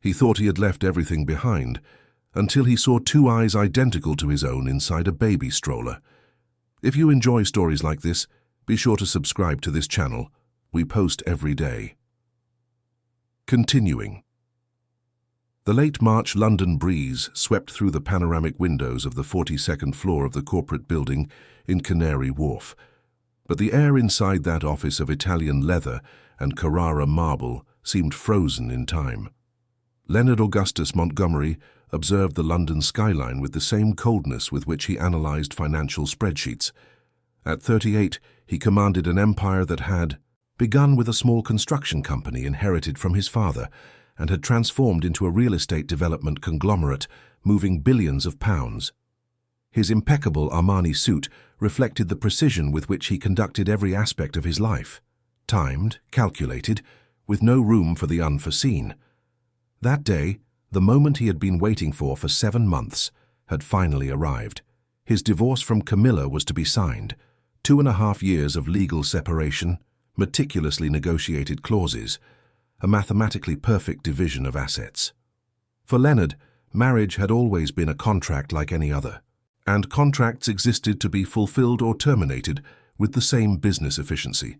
He thought he had left everything behind, until he saw two eyes identical to his own inside a baby stroller. If you enjoy stories like this, be sure to subscribe to this channel. We post every day. Continuing. The late March London breeze swept through the panoramic windows of the 42nd floor of the corporate building in Canary Wharf, but the air inside that office of Italian leather and Carrara marble seemed frozen in time. Leonard Augustus Montgomery observed the London skyline with the same coldness with which he analyzed financial spreadsheets. At 38, he commanded an empire that had begun with a small construction company inherited from his father and had transformed into a real estate development conglomerate, moving billions of pounds. His impeccable Armani suit reflected the precision with which he conducted every aspect of his life, timed, calculated, with no room for the unforeseen. That day, the moment he had been waiting for 7 months, had finally arrived. His divorce from Camilla was to be signed. 2.5 years of legal separation, meticulously negotiated clauses, a mathematically perfect division of assets. For Leonard, marriage had always been a contract like any other, and contracts existed to be fulfilled or terminated with the same business efficiency.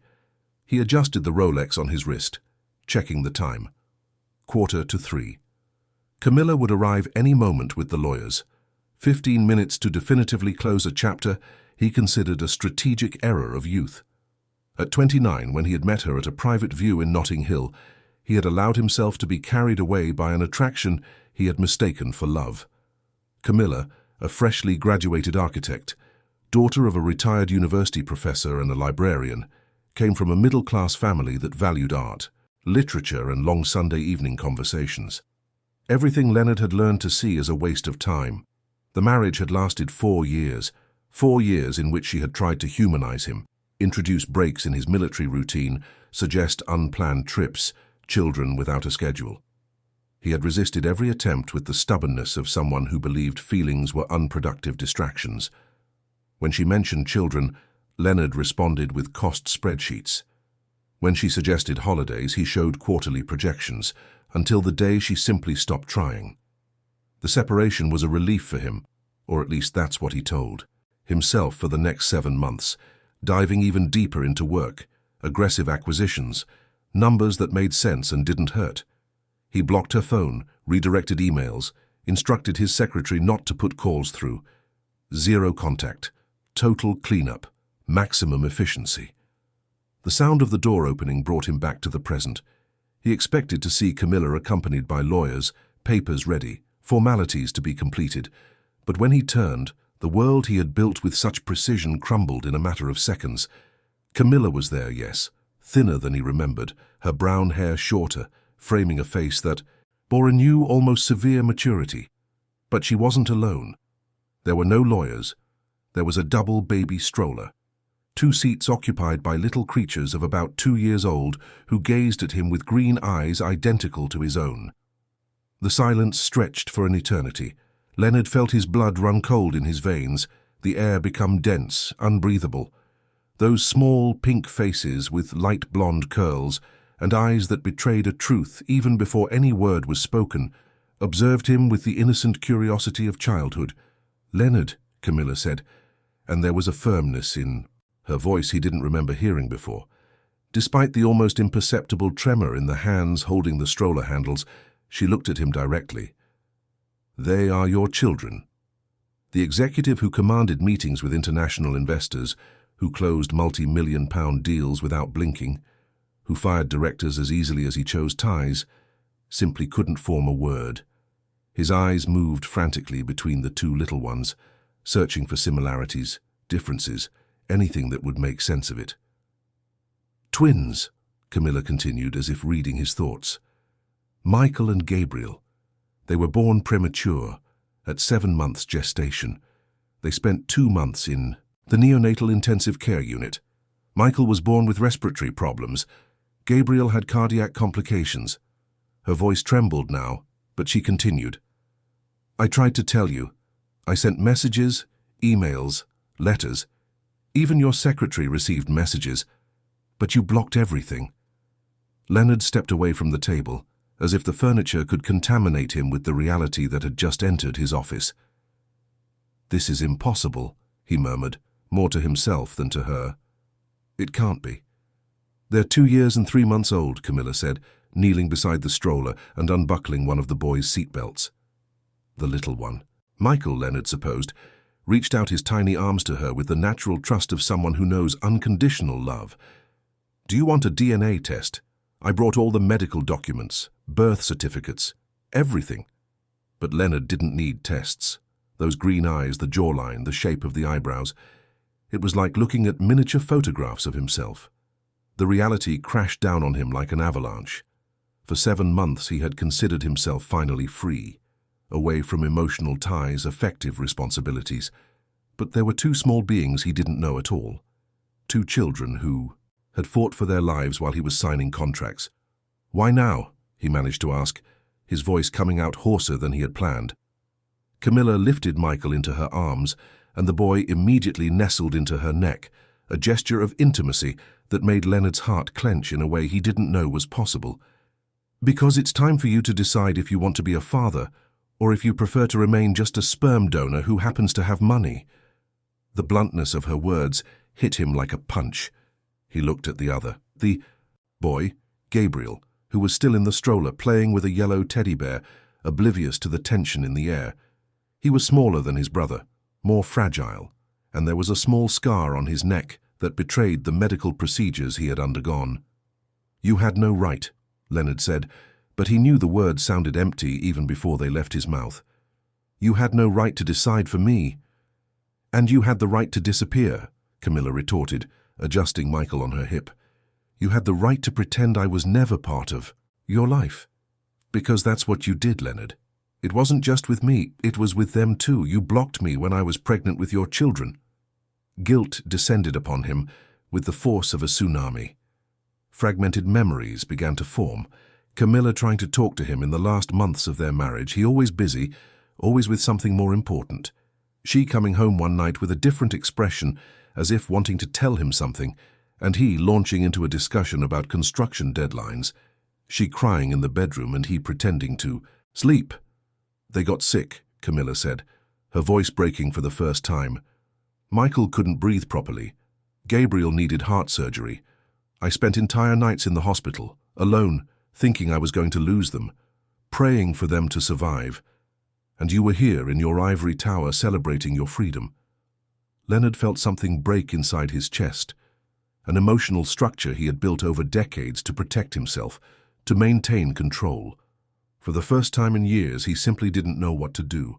He adjusted the Rolex on his wrist, checking the time. 2:45. Camilla would arrive any moment with the lawyers. 15 minutes to definitively close a chapter he considered a strategic error of youth. At 29, when he had met her at a private view in Notting Hill, he had allowed himself to be carried away by an attraction he had mistaken for love. Camilla, a freshly graduated architect, daughter of a retired university professor and a librarian, came from a middle-class family that valued art, literature, and long Sunday evening conversations. Everything Leonard had learned to see as a waste of time. The marriage had lasted 4 years, 4 years in which she had tried to humanize him, introduce breaks in his military routine, suggest unplanned trips, children without a schedule. He had resisted every attempt with the stubbornness of someone who believed feelings were unproductive distractions. When she mentioned children, Leonard responded with cost spreadsheets. When she suggested holidays, he showed quarterly projections, until the day she simply stopped trying. The separation was a relief for him, or at least that's what he told himself for the next 7 months, diving even deeper into work, aggressive acquisitions, numbers that made sense and didn't hurt. He blocked her phone, redirected emails, instructed his secretary not to put calls through. 0 contact, total cleanup, maximum efficiency. The sound of the door opening brought him back to the present. He expected to see Camilla accompanied by lawyers, papers ready, formalities to be completed, but when he turned, the world he had built with such precision crumbled in a matter of seconds. Camilla was there, yes, thinner than he remembered, her brown hair shorter, framing a face that bore a new, almost severe maturity. But she wasn't alone. There were no lawyers. There was a double baby stroller. 2 seats occupied by little creatures of about 2 years old who gazed at him with green eyes identical to his own. The silence stretched for an eternity. Leonard felt his blood run cold in his veins, the air become dense, unbreathable. Those small pink faces with light blonde curls and eyes that betrayed a truth even before any word was spoken, observed him with the innocent curiosity of childhood. "Leonard," Camilla said, and there was a firmness in her voice he didn't remember hearing before. Despite the almost imperceptible tremor in the hands holding the stroller handles, she looked at him directly. "They are your children." The executive who commanded meetings with international investors, who closed multi-million-pound deals without blinking, who fired directors as easily as he chose ties, simply couldn't form a word. His eyes moved frantically between the 2 little ones, searching for similarities, differences, anything that would make sense of it. "Twins," Camilla continued as if reading his thoughts. "Michael and Gabriel. They were born premature, at 7 months gestation. They spent 2 months in the neonatal intensive care unit. Michael was born with respiratory problems. Gabriel had cardiac complications." Her voice trembled now, but she continued. "I tried to tell you. I sent messages, emails, letters. Even your secretary received messages, but you blocked everything." Leonard stepped away from the table, as if the furniture could contaminate him with the reality that had just entered his office. "This is impossible," he murmured, more to himself than to her. "It can't be." "They're 2 years and 3 months old," Camilla said, kneeling beside the stroller and unbuckling one of the boys' seatbelts. The little one. Michael, Leonard supposed, reached out his tiny arms to her with the natural trust of someone who knows unconditional love. "Do you want a DNA test? I brought all the medical documents, birth certificates, everything." But Leonard didn't need tests. Those green eyes, the jawline, the shape of the eyebrows. It was like looking at miniature photographs of himself. The reality crashed down on him like an avalanche. For 7 months he had considered himself finally free, away from emotional ties, affective responsibilities. But there were 2 small beings he didn't know at all. 2 children who had fought for their lives while he was signing contracts. "Why now?" he managed to ask, his voice coming out hoarser than he had planned. Camilla lifted Michael into her arms, and the boy immediately nestled into her neck, a gesture of intimacy that made Leonard's heart clench in a way he didn't know was possible. "Because it's time for you to decide if you want to be a father, or if you prefer to remain just a sperm donor who happens to have money." The bluntness of her words hit him like a punch. He looked at the boy, Gabriel, who was still in the stroller playing with a yellow teddy bear, oblivious to the tension in the air. He was smaller than his brother, more fragile, and there was a small scar on his neck that betrayed the medical procedures he had undergone. "You had no right," Leonard said, but he knew the words sounded empty even before they left his mouth. "You had no right to decide for me." "And you had the right to disappear," Camilla retorted, adjusting Michael on her hip. "You had the right to pretend I was never part of your life. Because that's what you did, Leonard. It wasn't just with me, it was with them too. You blocked me when I was pregnant with your children." Guilt descended upon him with the force of a tsunami. Fragmented memories began to form. Camilla trying to talk to him in the last months of their marriage, he always busy, always with something more important. She coming home one night with a different expression, as if wanting to tell him something, and he launching into a discussion about construction deadlines. She crying in the bedroom and he pretending to sleep. "They got sick," Camilla said, her voice breaking for the first time. "Michael couldn't breathe properly. Gabriel needed heart surgery. I spent entire nights in the hospital, alone, thinking I was going to lose them, praying for them to survive. And you were here in your ivory tower celebrating your freedom." Leonard felt something break inside his chest, an emotional structure he had built over decades to protect himself, to maintain control. For the first time in years, he simply didn't know what to do.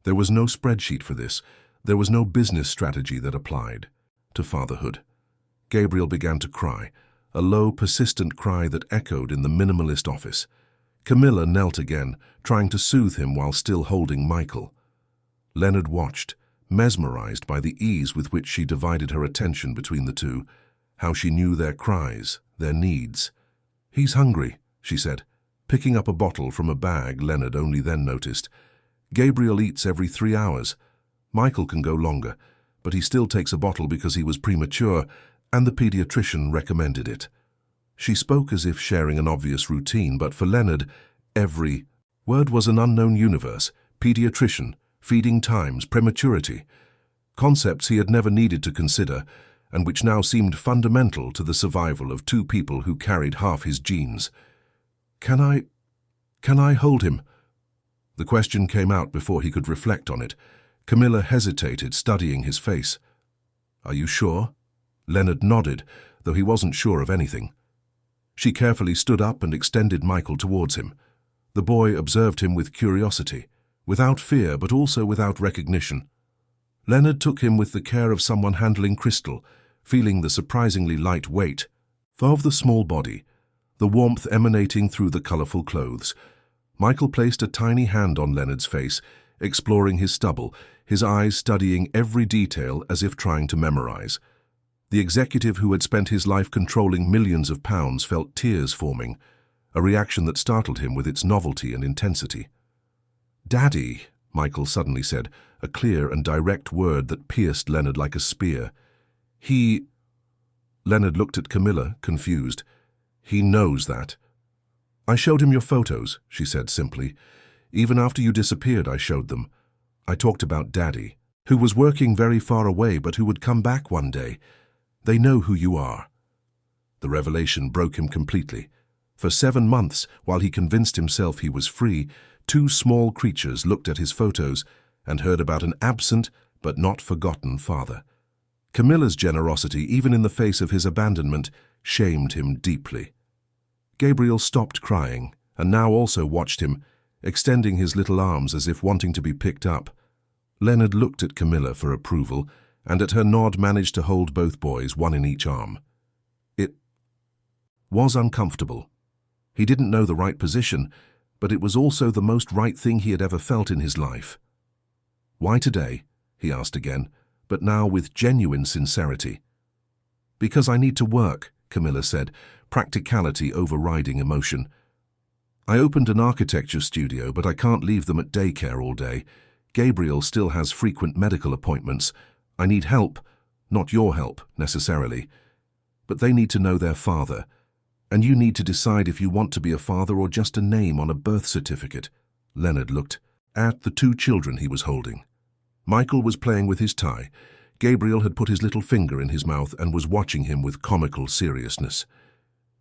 There was no spreadsheet for this. There was no business strategy that applied to fatherhood. Gabriel began to cry, a low, persistent cry that echoed in the minimalist office. Camilla knelt again, trying to soothe him while still holding Michael. Leonard watched, mesmerized by the ease with which she divided her attention between the two, how she knew their cries, their needs. "He's hungry," she said, picking up a bottle from a bag Leonard only then noticed. "Gabriel eats every 3 hours. Michael can go longer, but he still takes a bottle because he was premature, and the pediatrician recommended it." She spoke as if sharing an obvious routine, but for Leonard, every word was an unknown universe: pediatrician, feeding times, prematurity. Concepts he had never needed to consider, and which now seemed fundamental to the survival of 2 people who carried half his genes. Can I hold him?" The question came out before he could reflect on it. Camilla hesitated, studying his face. "Are you sure?" Leonard nodded, though he wasn't sure of anything. She carefully stood up and extended Michael towards him. The boy observed him with curiosity, without fear but also without recognition. Leonard took him with the care of someone handling crystal, feeling the surprisingly light weight of the small body, the warmth emanating through the colorful clothes. Michael placed a tiny hand on Leonard's face, exploring his stubble, his eyes studying every detail as if trying to memorize. The executive who had spent his life controlling millions of pounds felt tears forming, a reaction that startled him with its novelty and intensity. "Daddy," Michael suddenly said, a clear and direct word that pierced Leonard like a spear. Leonard looked at Camilla, confused. "He knows that." "I showed him your photos," she said simply. "Even after you disappeared, I showed them. I talked about Daddy, who was working very far away but who would come back one day. They know who you are." The revelation broke him completely. For 7 months, while he convinced himself he was free, 2 small creatures looked at his photos and heard about an absent but not forgotten father. Camilla's generosity, even in the face of his abandonment, shamed him deeply. Gabriel stopped crying and now also watched him, extending his little arms as if wanting to be picked up. Leonard looked at Camilla for approval, and at her nod managed to hold both boys, one in each arm. It was uncomfortable. He didn't know the right position, but it was also the most right thing he had ever felt in his life. "Why today?" he asked again, but now with genuine sincerity. "Because I need to work," Camilla said, practicality overriding emotion. "I opened an architecture studio, but I can't leave them at daycare all day. Gabriel still has frequent medical appointments. I need help, not your help, necessarily. But they need to know their father, and you need to decide if you want to be a father or just a name on a birth certificate." Leonard looked at the 2 children he was holding. Michael was playing with his tie. Gabriel had put his little finger in his mouth and was watching him with comical seriousness.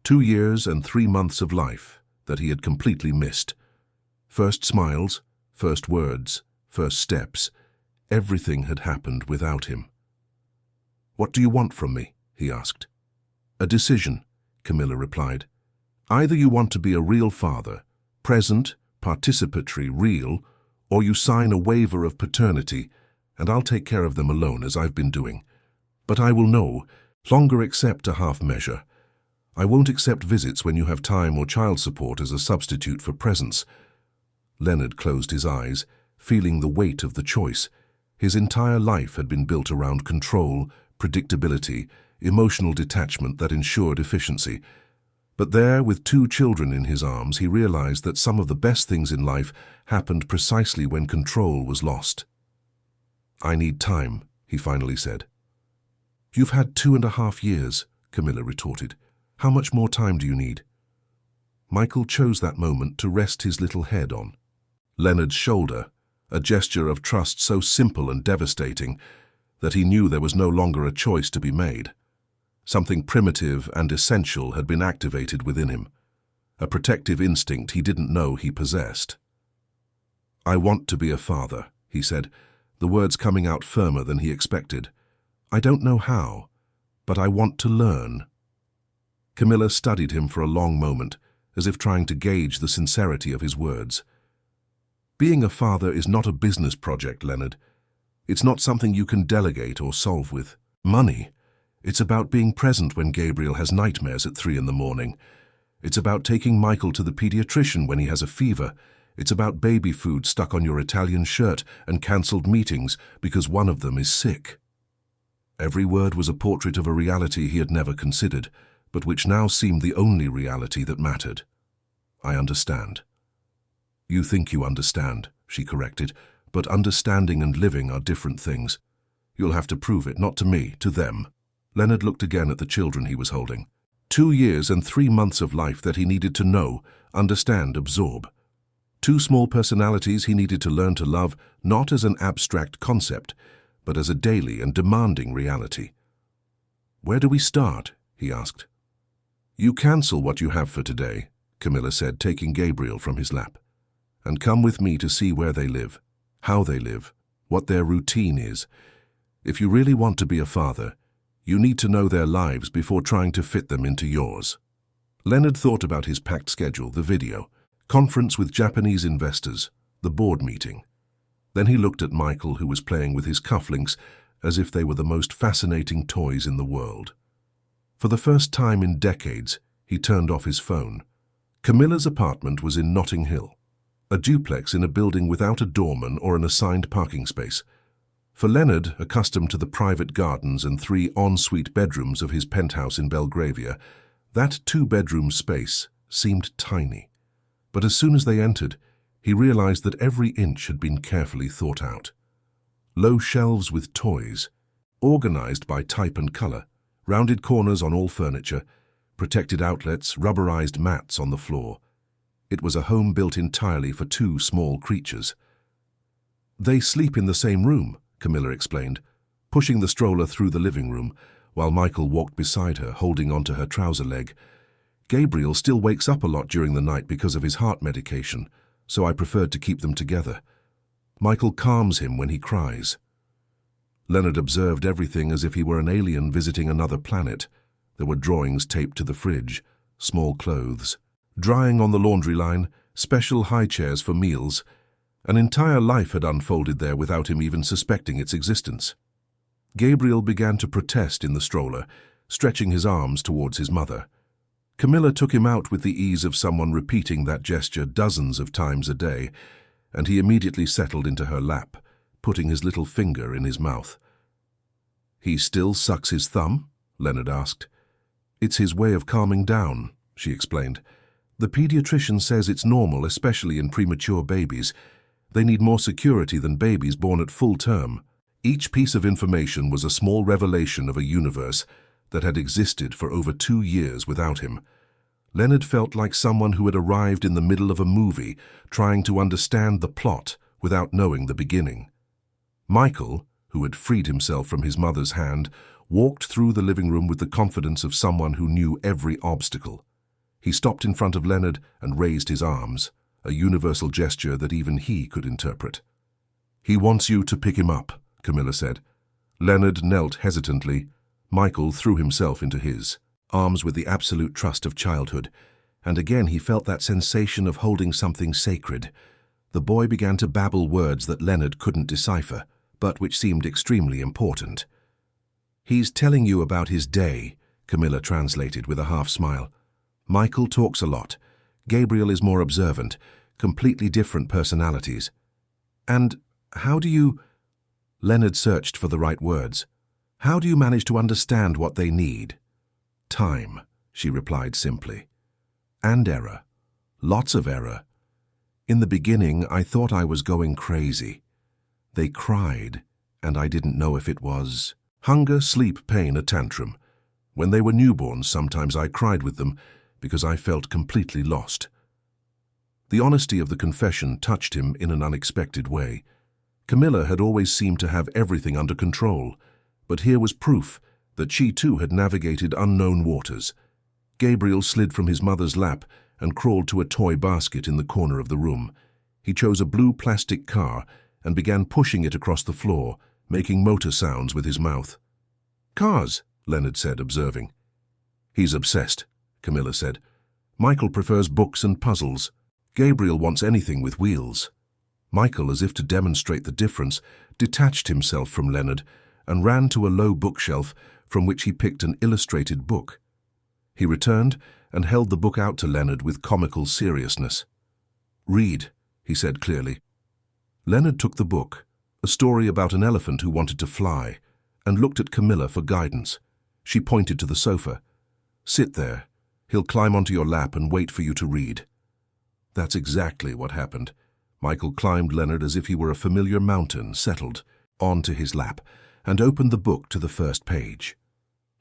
2 years and 3 months of life that he had completely missed. First smiles, first words, first steps. Everything had happened without him. "What do you want from me?" he asked. "A decision," Camilla replied. "Either you want to be a real father, present, participatory, real, or you sign a waiver of paternity, and I'll take care of them alone as I've been doing. But I will no longer accept a half measure. I won't accept visits when you have time or child support as a substitute for presence." Leonard closed his eyes, feeling the weight of the choice. His entire life had been built around control, predictability, emotional detachment that ensured efficiency. But there, with 2 children in his arms, he realized that some of the best things in life happened precisely when control was lost. "I need time," he finally said. "You've had 2.5 years, Camilla retorted. "How much more time do you need?" Michael chose that moment to rest his little head on Leonard's shoulder, a gesture of trust so simple and devastating that he knew there was no longer a choice to be made. Something primitive and essential had been activated within him, a protective instinct he didn't know he possessed. "I want to be a father," he said, the words coming out firmer than he expected. "I don't know how, but I want to learn." Camilla studied him for a long moment, as if trying to gauge the sincerity of his words. "Being a father is not a business project, Leonard. It's not something you can delegate or solve with money. It's about being present when Gabriel has nightmares at 3 in the morning. It's about taking Michael to the pediatrician when he has a fever. It's about baby food stuck on your Italian shirt and cancelled meetings because one of them is sick." Every word was a portrait of a reality he had never considered, but which now seemed the only reality that mattered. "I understand." "You think you understand," she corrected, "but understanding and living are different things. You'll have to prove it, not to me, to them." Leonard looked again at the children he was holding. 2 years and 3 months of life that he needed to know, understand, absorb. 2 small personalities he needed to learn to love, not as an abstract concept, but as a daily and demanding reality. "Where do we start?" he asked. "You cancel what you have for today," Camilla said, taking Gabriel from his lap, "and come with me to see where they live, how they live, what their routine is. If you really want to be a father, you need to know their lives before trying to fit them into yours." Leonard thought about his packed schedule, the video, conference with Japanese investors, the board meeting. Then he looked at Michael, who was playing with his cufflinks as if they were the most fascinating toys in the world. For the first time in decades, he turned off his phone. Camilla's apartment was in Notting Hill, a duplex in a building without a doorman or an assigned parking space. For Leonard, accustomed to the private gardens and 3 ensuite bedrooms of his penthouse in Belgravia, that 2-bedroom space seemed tiny. But as soon as they entered, he realized that every inch had been carefully thought out. Low shelves with toys, organized by type and color, rounded corners on all furniture, protected outlets, rubberized mats on the floor. It was a home built entirely for two small creatures. "They sleep in the same room," Camilla explained, pushing the stroller through the living room, while Michael walked beside her, holding onto her trouser leg. "Gabriel still wakes up a lot during the night because of his heart medication, so I preferred to keep them together. Michael calms him when he cries." Leonard observed everything as if he were an alien visiting another planet. There were drawings taped to the fridge, small clothes, drying on the laundry line, special high chairs for meals. An entire life had unfolded there without him even suspecting its existence. Gabriel began to protest in the stroller, stretching his arms towards his mother. Camilla took him out with the ease of someone repeating that gesture dozens of times a day, and he immediately settled into her lap, putting his little finger in his mouth. "He still sucks his thumb?" Leonard asked. "It's his way of calming down," she explained. "The pediatrician says it's normal, especially in premature babies. They need more security than babies born at full term." Each piece of information was a small revelation of a universe that had existed for over 2 years without him. Leonard felt like someone who had arrived in the middle of a movie, trying to understand the plot without knowing the beginning. Michael, who had freed himself from his mother's hand, walked through the living room with the confidence of someone who knew every obstacle. He stopped in front of Leonard and raised his arms, a universal gesture that even he could interpret. "He wants you to pick him up," Camilla said. Leonard knelt hesitantly. Michael threw himself into his arms with the absolute trust of childhood, and again he felt that sensation of holding something sacred. The boy began to babble words that Leonard couldn't decipher, but which seemed extremely important. "He's telling you about his day," Camilla translated with a half-smile. "Michael talks a lot. Gabriel is more observant, completely different personalities. And how do you—" Leonard searched for the right words. "How do you manage to understand what they need?" "Time," she replied simply. "And error. Lots of error. In the beginning, I thought I was going crazy. They cried, and I didn't know if it was hunger, sleep, pain, a tantrum. When they were newborns, sometimes I cried with them because I felt completely lost." The honesty of the confession touched him in an unexpected way. Camilla had always seemed to have everything under control, but here was proof that she too had navigated unknown waters. Gabriel slid from his mother's lap and crawled to a toy basket in the corner of the room. He chose a blue plastic car and began pushing it across the floor, making motor sounds with his mouth. "Cars," Leonard said, observing. "He's obsessed," Camilla said. "Michael prefers books and puzzles. Gabriel wants anything with wheels." Michael, as if to demonstrate the difference, detached himself from Leonard and ran to a low bookshelf from which he picked an illustrated book. He returned and held the book out to Leonard with comical seriousness. "Read," he said clearly. Leonard took the book, a story about an elephant who wanted to fly, and looked at Camilla for guidance. She pointed to the sofa. "Sit there. He'll climb onto your lap and wait for you to read." That's exactly what happened. Michael climbed Leonard as if he were a familiar mountain, settled onto his lap, and opened the book to the first page.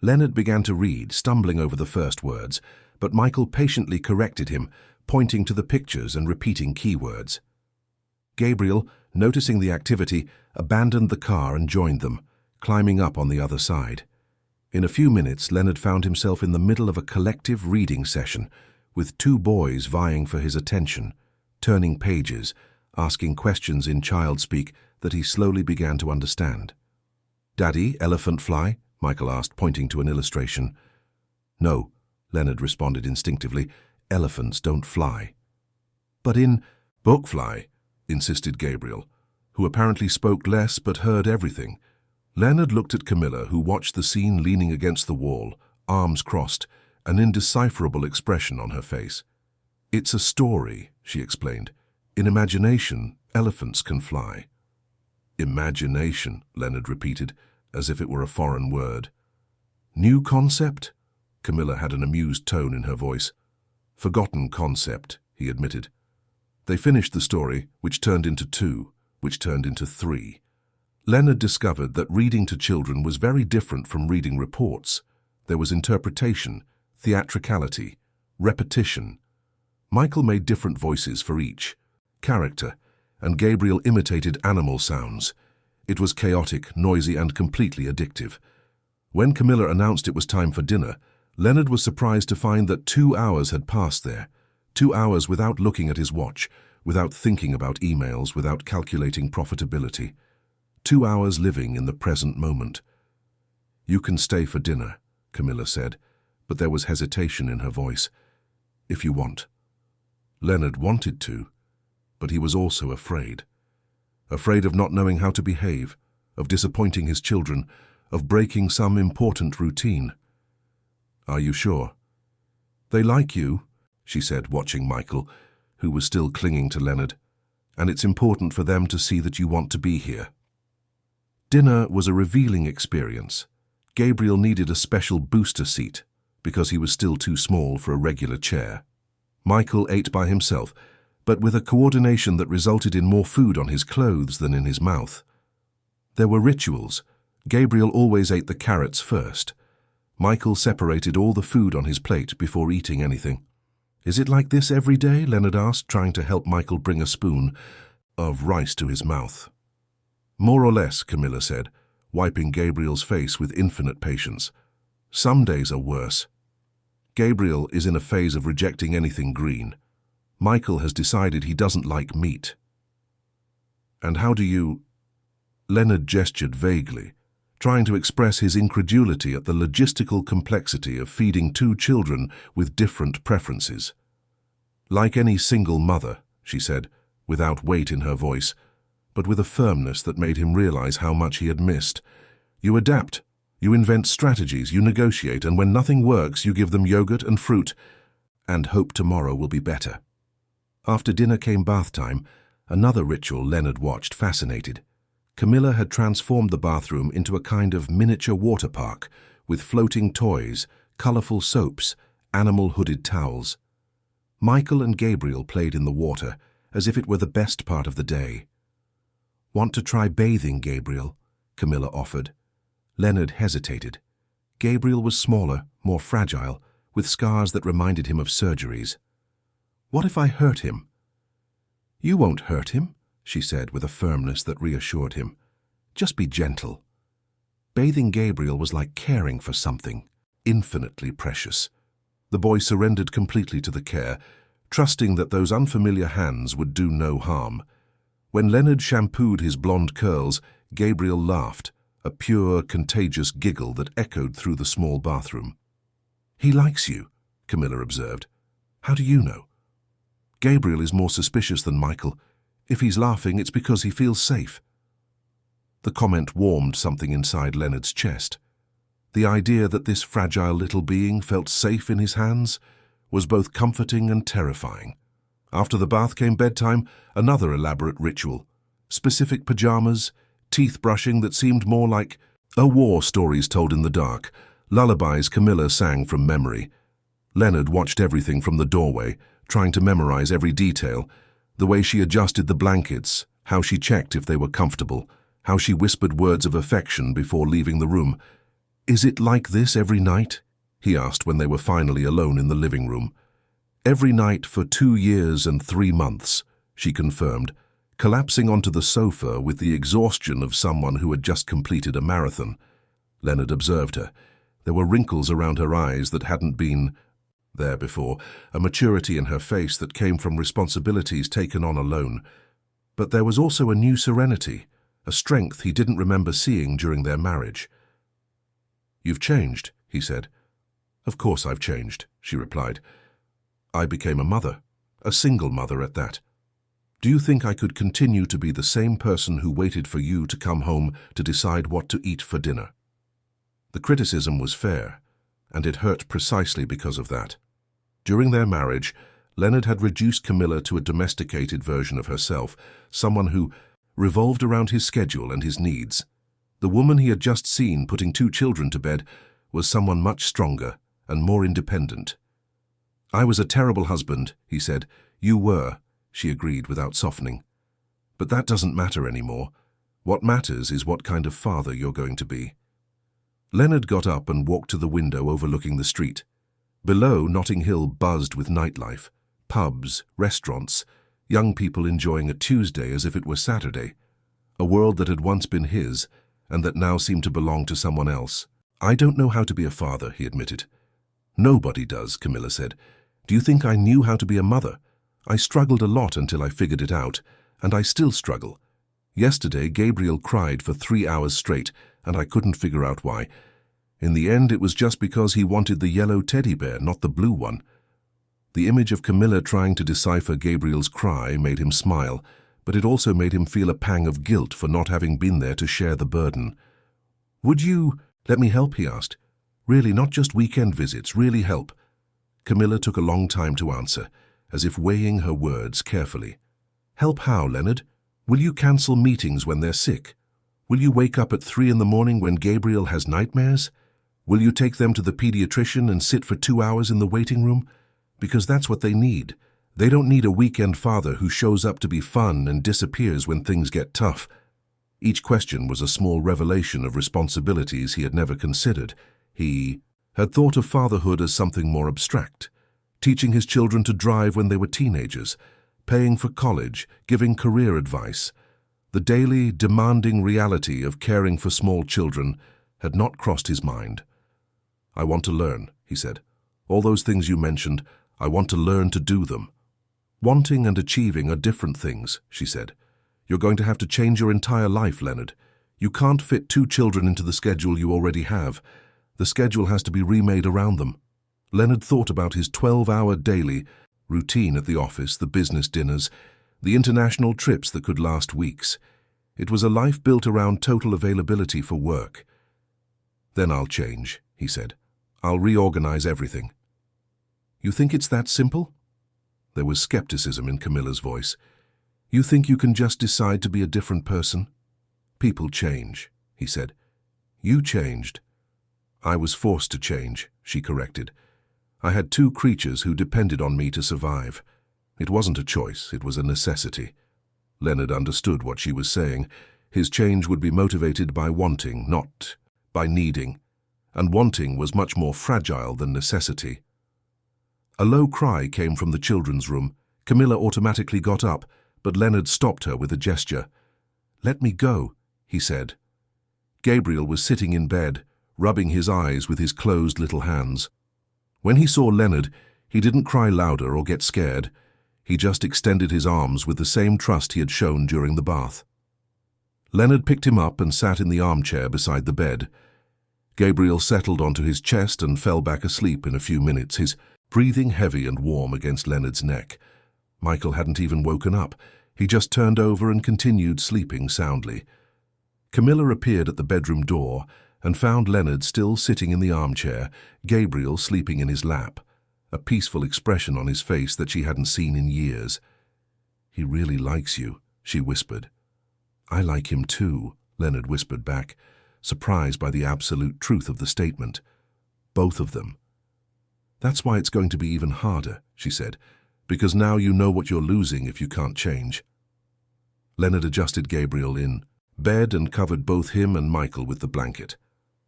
Leonard began to read, stumbling over the first words, but Michael patiently corrected him, pointing to the pictures and repeating keywords. Gabriel, noticing the activity, abandoned the car and joined them, climbing up on the other side. In a few minutes, Leonard found himself in the middle of a collective reading session, with 2 boys vying for his attention, turning pages, asking questions in child speak that he slowly began to understand. "Daddy, elephant fly?" Michael asked, pointing to an illustration. "No," Leonard responded instinctively. "Elephants don't fly." "But in book fly," insisted Gabriel, who apparently spoke less but heard everything. Leonard looked at Camilla, who watched the scene leaning against the wall, arms crossed, an indecipherable expression on her face. "It's a story," she explained. "In imagination, elephants can fly." "Imagination," Leonard repeated, as if it were a foreign word. "New concept?" Camilla had an amused tone in her voice. "Forgotten concept," he admitted. They finished the story, which turned into 2, which turned into 3. Leonard discovered that reading to children was very different from reading reports. There was interpretation, theatricality, repetition. Michael made different voices for each character, and Gabriel imitated animal sounds. It was chaotic, noisy, and completely addictive. When Camilla announced it was time for dinner, Leonard was surprised to find that 2 hours had passed there. 2 hours without looking at his watch, without thinking about emails, without calculating profitability. 2 hours living in the present moment. "You can stay for dinner," Camilla said, but there was hesitation in her voice. "If you want." Leonard wanted to, but he was also afraid. Afraid of not knowing how to behave, of disappointing his children, of breaking some important routine. "Are you sure?" "They like you," she said, watching Michael, who was still clinging to Leonard, "and it's important for them to see that you want to be here." Dinner was a revealing experience. Gabriel needed a special booster seat because he was still too small for a regular chair. Michael ate by himself, but with a coordination that resulted in more food on his clothes than in his mouth. There were rituals. Gabriel always ate the carrots first. Michael separated all the food on his plate before eating anything. "Is it like this every day?" Leonard asked, trying to help Michael bring a spoon of rice to his mouth. "More or less," Camilla said, wiping Gabriel's face with infinite patience. "Some days are worse." Gabriel is in a phase of rejecting anything green. Michael has decided he doesn't like meat. "And how do you—" Leonard gestured vaguely, trying to express his incredulity at the logistical complexity of feeding 2 children with different preferences. "Like any single mother," she said, without weight in her voice, but with a firmness that made him realize how much he had missed. "You adapt. You invent strategies, you negotiate, and when nothing works, you give them yogurt and fruit, and hope tomorrow will be better." After dinner came bath time, another ritual Leonard watched, fascinated. Camilla had transformed the bathroom into a kind of miniature water park, with floating toys, colorful soaps, animal hooded towels. Michael and Gabriel played in the water, as if it were the best part of the day. "Want to try bathing, Gabriel?" Camilla offered. Leonard hesitated. Gabriel was smaller, more fragile, with scars that reminded him of surgeries. "What if I hurt him?" "You won't hurt him," she said with a firmness that reassured him. "Just be gentle." Bathing Gabriel was like caring for something infinitely precious. The boy surrendered completely to the care, trusting that those unfamiliar hands would do no harm. When Leonard shampooed his blonde curls, Gabriel laughed, a pure, contagious giggle that echoed through the small bathroom. "He likes you," Camilla observed. "How do you know?" "Gabriel is more suspicious than Michael. If he's laughing, it's because he feels safe." The comment warmed something inside Leonard's chest. The idea that this fragile little being felt safe in his hands was both comforting and terrifying. After the bath came bedtime, another elaborate ritual. Specific pajamas, teeth brushing that seemed more like war stories told in the dark, lullabies Camilla sang from memory. Leonard watched everything from the doorway, trying to memorize every detail, the way she adjusted the blankets, how she checked if they were comfortable, how she whispered words of affection before leaving the room. "Is it like this every night?" he asked when they were finally alone in the living room. "Every night for 2 years and 3 months, she confirmed, collapsing onto the sofa with the exhaustion of someone who had just completed a marathon. Leonard observed her. There were wrinkles around her eyes that hadn't been there before, a maturity in her face that came from responsibilities taken on alone. But there was also a new serenity, a strength he didn't remember seeing during their marriage. "You've changed," he said. "Of course I've changed," she replied. "I became a mother, a single mother at that. Do you think I could continue to be the same person who waited for you to come home to decide what to eat for dinner?" The criticism was fair, and it hurt precisely because of that. During their marriage, Leonard had reduced Camilla to a domesticated version of herself, someone who revolved around his schedule and his needs. The woman he had just seen putting 2 children to bed was someone much stronger and more independent. "I was a terrible husband," he said. "You were," she agreed without softening. "But that doesn't matter anymore. What matters is what kind of father you're going to be." Leonard got up and walked to the window overlooking the street. Below, Notting Hill buzzed with nightlife. pubs, restaurants, young people enjoying a Tuesday as if it were Saturday. A world that had once been his, and that now seemed to belong to someone else. "I don't know how to be a father," he admitted. "Nobody does," Camilla said. "Do you think I knew how to be a mother? I struggled a lot until I figured it out, and I still struggle. Yesterday, Gabriel cried for 3 hours straight, and I couldn't figure out why. In the end, it was just because he wanted the yellow teddy bear, not the blue one." The image of Camilla trying to decipher Gabriel's cry made him smile, but it also made him feel a pang of guilt for not having been there to share the burden. "Would you let me help?" he asked. "Really, not just weekend visits, really help." Camilla took a long time to answer, as if weighing her words carefully. "Help how, Leonard? Will you cancel meetings when they're sick? Will you wake up at 3 in the morning when Gabriel has nightmares? Will you take them to the pediatrician and sit for 2 hours in the waiting room? Because that's what they need. They don't need a weekend father who shows up to be fun and disappears when things get tough." Each question was a small revelation of responsibilities he had never considered. He had thought of fatherhood as something more abstract, teaching his children to drive when they were teenagers, paying for college, giving career advice. The daily, demanding reality of caring for small children had not crossed his mind. "I want to learn," he said. "All those things you mentioned, I want to learn to do them." "Wanting and achieving are different things," she said. "You're going to have to change your entire life, Leonard. You can't fit 2 children into the schedule you already have. The schedule has to be remade around them." Leonard thought about his 12-hour daily routine at the office, the business dinners, the international trips that could last weeks. It was a life built around total availability for work. "Then I'll change," he said. "I'll reorganize everything." "You think it's that simple?" There was skepticism in Camilla's voice. "You think you can just decide to be a different person?" "People change," he said. "You changed." "I was forced to change," she corrected. "I had 2 creatures who depended on me to survive. It wasn't a choice, it was a necessity." Leonard understood what she was saying. His change would be motivated by wanting, not by needing. And wanting was much more fragile than necessity. A low cry came from the children's room. Camilla automatically got up, but Leonard stopped her with a gesture. "Let me go," he said. Gabriel was sitting in bed, rubbing his eyes with his closed little hands. When he saw Leonard, he didn't cry louder or get scared. He just extended his arms with the same trust he had shown during the bath. Leonard picked him up and sat in the armchair beside the bed. Gabriel settled onto his chest and fell back asleep in a few minutes, his breathing heavy and warm against Leonard's neck. Michael hadn't even woken up. He just turned over and continued sleeping soundly. Camilla appeared at the bedroom door and found Leonard still sitting in the armchair, Gabriel sleeping in his lap, a peaceful expression on his face that she hadn't seen in years. "He really likes you," she whispered. "I like him too," Leonard whispered back, surprised by the absolute truth of the statement. "Both of them." "That's why it's going to be even harder," she said, "because now you know what you're losing if you can't change." Leonard adjusted Gabriel in bed and covered both him and Michael with the blanket.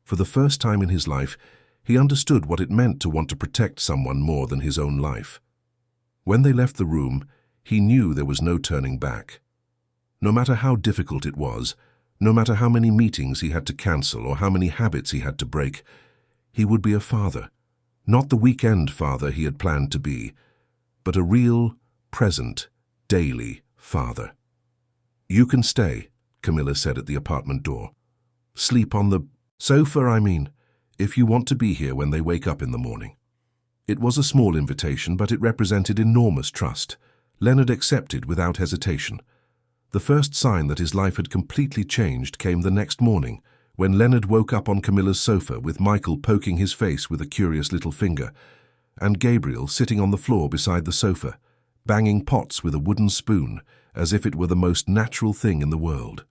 For the first time in his life, he understood what it meant to want to protect someone more than his own life. When they left the room, he knew there was no turning back. No matter how difficult it was, no matter how many meetings he had to cancel or how many habits he had to break, he would be a father. Not the weekend father he had planned to be, but a real, present, daily father. "You can stay," Camilla said at the apartment door. "Sleep on the sofa, I mean, if you want to be here when they wake up in the morning." It was a small invitation, but it represented enormous trust. Leonard accepted without hesitation. The first sign that his life had completely changed came the next morning, when Leonard woke up on Camilla's sofa with Michael poking his face with a curious little finger, and Gabriel sitting on the floor beside the sofa, banging pots with a wooden spoon as if it were the most natural thing in the world.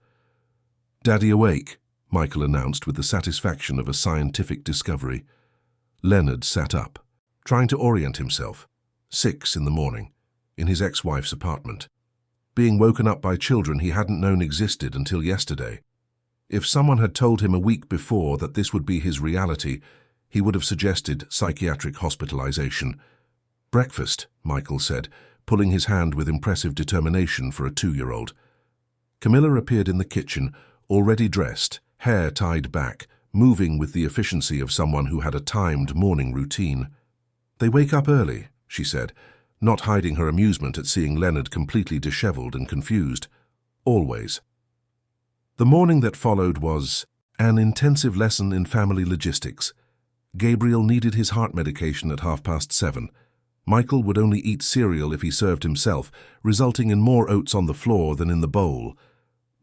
"Daddy awake," Michael announced with the satisfaction of a scientific discovery. Leonard sat up, trying to orient himself. 6 in the morning, in his ex-wife's apartment. Being woken up by children he hadn't known existed until yesterday. If someone had told him a week before that this would be his reality, he would have suggested psychiatric hospitalization. Breakfast, Michael said, pulling his hand with impressive determination for a 2-year-old. Camilla appeared in the kitchen, already dressed, hair tied back, moving with the efficiency of someone who had a timed morning routine. "They wake up early," she said, not hiding her amusement at seeing Leonard completely disheveled and confused. "Always." The morning that followed was an intensive lesson in family logistics. Gabriel needed his heart medication at 7:30. Michael would only eat cereal if he served himself, resulting in more oats on the floor than in the bowl.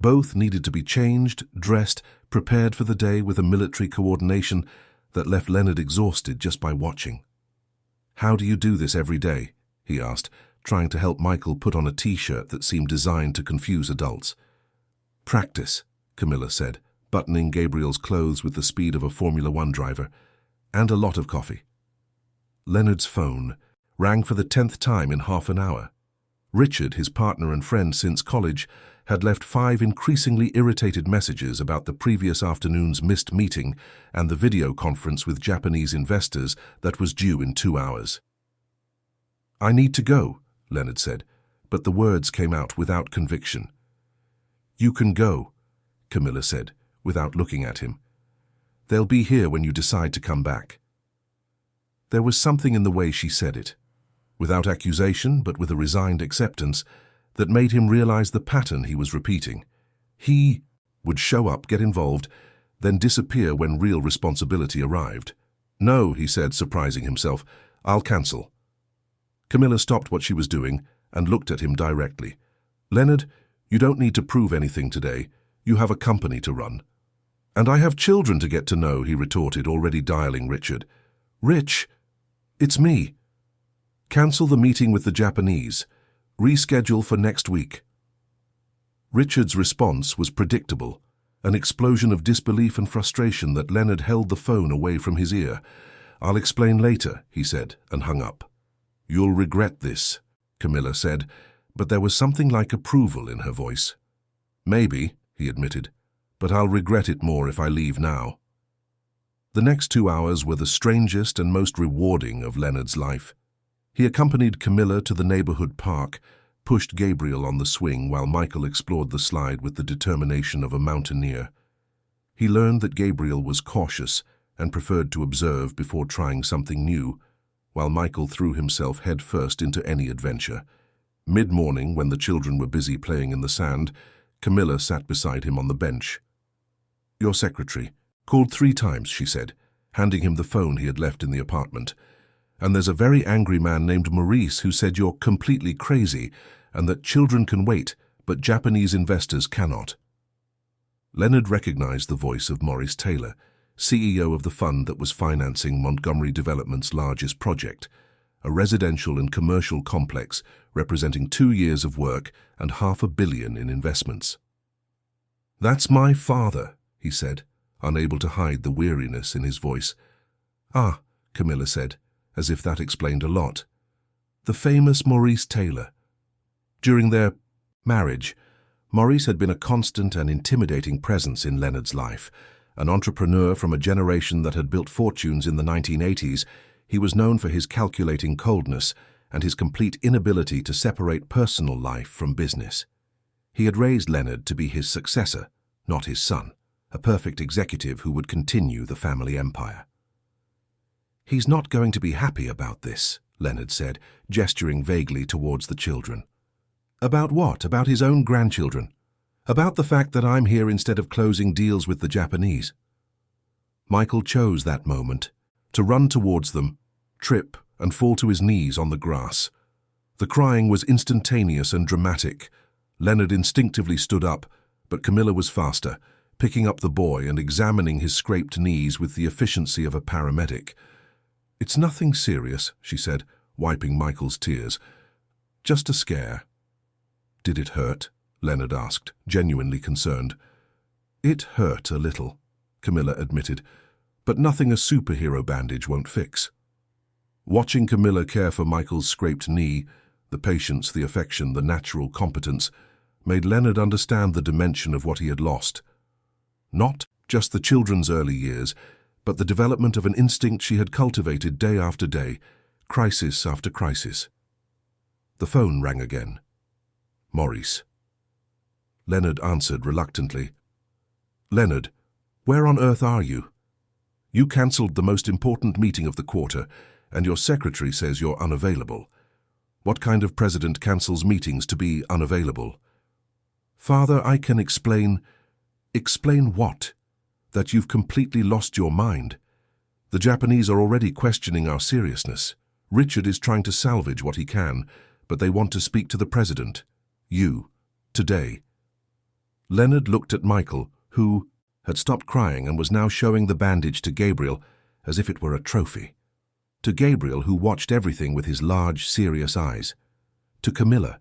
Both needed to be changed, dressed, prepared for the day with a military coordination that left Leonard exhausted just by watching. "How do you do this every day?" he asked, trying to help Michael put on a t-shirt that seemed designed to confuse adults. "Practice," Camilla said, buttoning Gabriel's clothes with the speed of a Formula One driver, "and a lot of coffee." Leonard's phone rang for the 10th time in half an hour. Richard, his partner and friend since college, had left 5 increasingly irritated messages about the previous afternoon's missed meeting and the video conference with Japanese investors that was due in 2 hours. "I need to go," Leonard said, but the words came out without conviction. "You can go," Camilla said, without looking at him. "They'll be here when you decide to come back." There was something in the way she said it, without accusation but with a resigned acceptance, that made him realize the pattern he was repeating. He would show up, get involved, then disappear when real responsibility arrived. "No," he said, surprising himself, "I'll cancel." Camilla stopped what she was doing and looked at him directly. "Leonard, you don't need to prove anything today. You have a company to run." "And I have children to get to know," he retorted, already dialing Richard. "Rich, it's me. Cancel the meeting with the Japanese. Reschedule for next week." Richard's response was predictable, an explosion of disbelief and frustration that Leonard held the phone away from his ear. "I'll explain later," he said, and hung up. "You'll regret this," Camilla said, but there was something like approval in her voice. "Maybe," he admitted, "but I'll regret it more if I leave now." The next 2 hours were the strangest and most rewarding of Leonard's life. He accompanied Camilla to the neighborhood park, pushed Gabriel on the swing while Michael explored the slide with the determination of a mountaineer. He learned that Gabriel was cautious and preferred to observe before trying something new, while Michael threw himself headfirst into any adventure. Mid-morning, when the children were busy playing in the sand, Camilla sat beside him on the bench. "Your secretary called 3 times, she said, handing him the phone he had left in the apartment. "And there's a very angry man named Maurice who said you're completely crazy and that children can wait, but Japanese investors cannot." Leonard recognized the voice of Maurice Taylor, CEO of the fund that was financing Montgomery Development's largest project, a residential and commercial complex representing 2 years of work and $500 million in investments. "That's my father," he said, unable to hide the weariness in his voice. "Ah," Camilla said, as if that explained a lot. "The famous Maurice Taylor." During their marriage, Maurice had been a constant and intimidating presence in Leonard's life. An entrepreneur from a generation that had built fortunes in the 1980s, he was known for his calculating coldness and his complete inability to separate personal life from business. He had raised Leonard to be his successor, not his son, a perfect executive who would continue the family empire. "He's not going to be happy about this," Leonard said, gesturing vaguely towards the children. "About what? About his own grandchildren? About the fact that I'm here instead of closing deals with the Japanese?" Michael chose that moment to run towards them, trip, and fall to his knees on the grass. The crying was instantaneous and dramatic. Leonard instinctively stood up, but Camilla was faster, picking up the boy and examining his scraped knees with the efficiency of a paramedic. "It's nothing serious," she said, wiping Michael's tears. "Just a scare." "Did it hurt?" Leonard asked, genuinely concerned. "It hurt a little," Camilla admitted, "but nothing a superhero bandage won't fix." Watching Camilla care for Michael's scraped knee, the patience, the affection, the natural competence, made Leonard understand the dimension of what he had lost. Not just the children's early years, but the development of an instinct she had cultivated day after day, crisis after crisis. The phone rang again. Maurice. Leonard answered reluctantly. "Leonard, where on earth are you? You cancelled the most important meeting of the quarter, and your secretary says you're unavailable. What kind of president cancels meetings to be unavailable?" "Father, I can explain." "Explain what? That you've completely lost your mind. The Japanese are already questioning our seriousness. Richard is trying to salvage what he can, but they want to speak to the president. You. Today." Leonard looked at Michael, who had stopped crying and was now showing the bandage to Gabriel as if it were a trophy. To Gabriel, who watched everything with his large, serious eyes. To Camilla,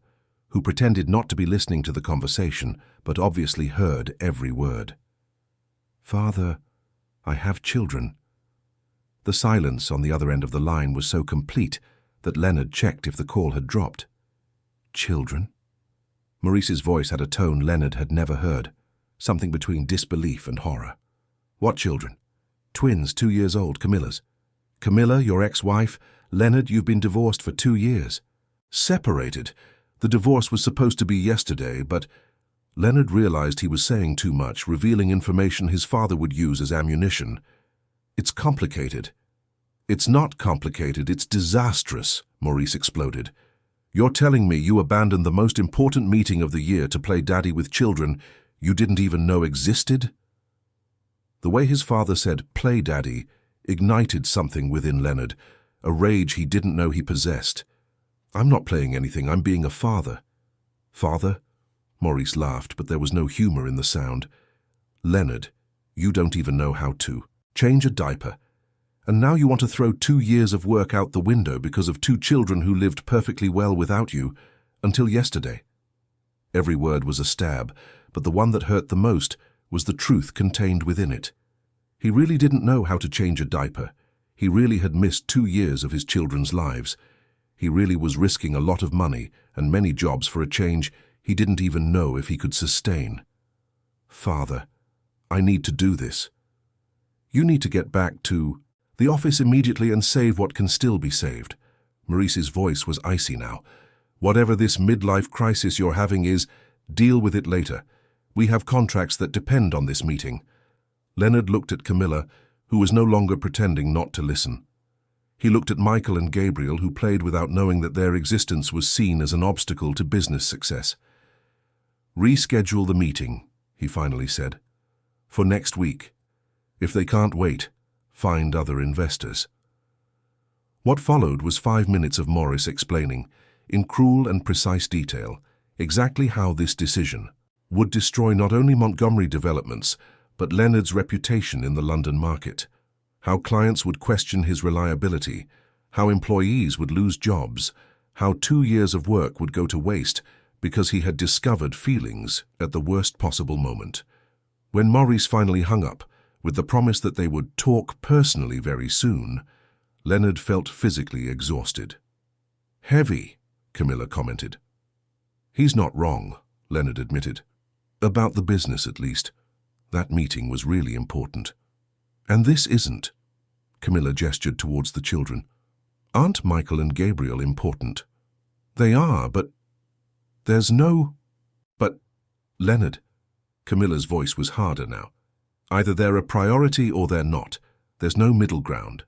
who pretended not to be listening to the conversation, but obviously heard every word. "Father, I have children." The silence on the other end of the line was so complete that Leonard checked if the call had dropped. "Children?" Maurice's voice had a tone Leonard had never heard, something between disbelief and horror. "What children?" "Twins, 2 years old, Camilla's." "Camilla, your ex-wife? Leonard, you've been divorced for 2 years. Separated? The divorce was supposed to be yesterday, but..." Leonard realized he was saying too much, revealing information his father would use as ammunition. "It's complicated." "It's not complicated, it's disastrous," Maurice exploded. "You're telling me you abandoned the most important meeting of the year to play daddy with children you didn't even know existed?" The way his father said, "play daddy," ignited something within Leonard, a rage he didn't know he possessed. "I'm not playing anything, I'm being a father." "Father?" Maurice laughed, but there was no humor in the sound. "Leonard, you don't even know how to change a diaper. And now you want to throw 2 years of work out the window because of 2 children who lived perfectly well without you, until yesterday." Every word was a stab, but the one that hurt the most was the truth contained within it. He really didn't know how to change a diaper. He really had missed 2 years of his children's lives. He really was risking a lot of money and many jobs for a change he didn't even know if he could sustain. "Father, I need to do this. You need to get back to the office immediately and save what can still be saved." Maurice's voice was icy now. "Whatever this midlife crisis you're having is, deal with it later. We have contracts that depend on this meeting." Leonard looked at Camilla, who was no longer pretending not to listen. He looked at Michael and Gabriel, who played without knowing that their existence was seen as an obstacle to business success. "Reschedule the meeting," he finally said, "for next week. If they can't wait, find other investors." What followed was 5 minutes of Maurice explaining, in cruel and precise detail, exactly how this decision would destroy not only Montgomery Developments, but Leonard's reputation in the London market, how clients would question his reliability, how employees would lose jobs, how 2 years of work would go to waste because he had discovered feelings at the worst possible moment. When Maurice finally hung up, with the promise that they would talk personally very soon, Leonard felt physically exhausted. "Heavy," Camilla commented. "He's not wrong," Leonard admitted. "About the business, at least. That meeting was really important. And this isn't." Camilla gestured towards the children. "Aren't Michael and Gabriel important?" "They are, but there's no..." "But, Leonard," Camilla's voice was harder now. "Either they're a priority or they're not. There's no middle ground."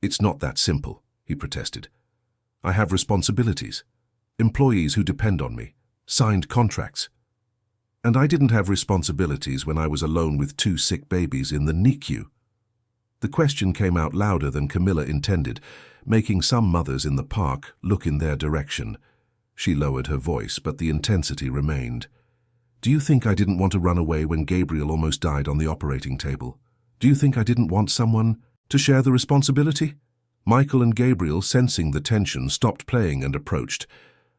"It's not that simple," he protested. "I have responsibilities, employees who depend on me, signed contracts. And I didn't have responsibilities when I was alone with 2 sick babies in the NICU." The question came out louder than Camilla intended, making some mothers in the park look in their direction. She lowered her voice, but the intensity remained. "Do you think I didn't want to run away when Gabriel almost died on the operating table? Do you think I didn't want someone to share the responsibility?" Michael and Gabriel, sensing the tension, stopped playing and approached.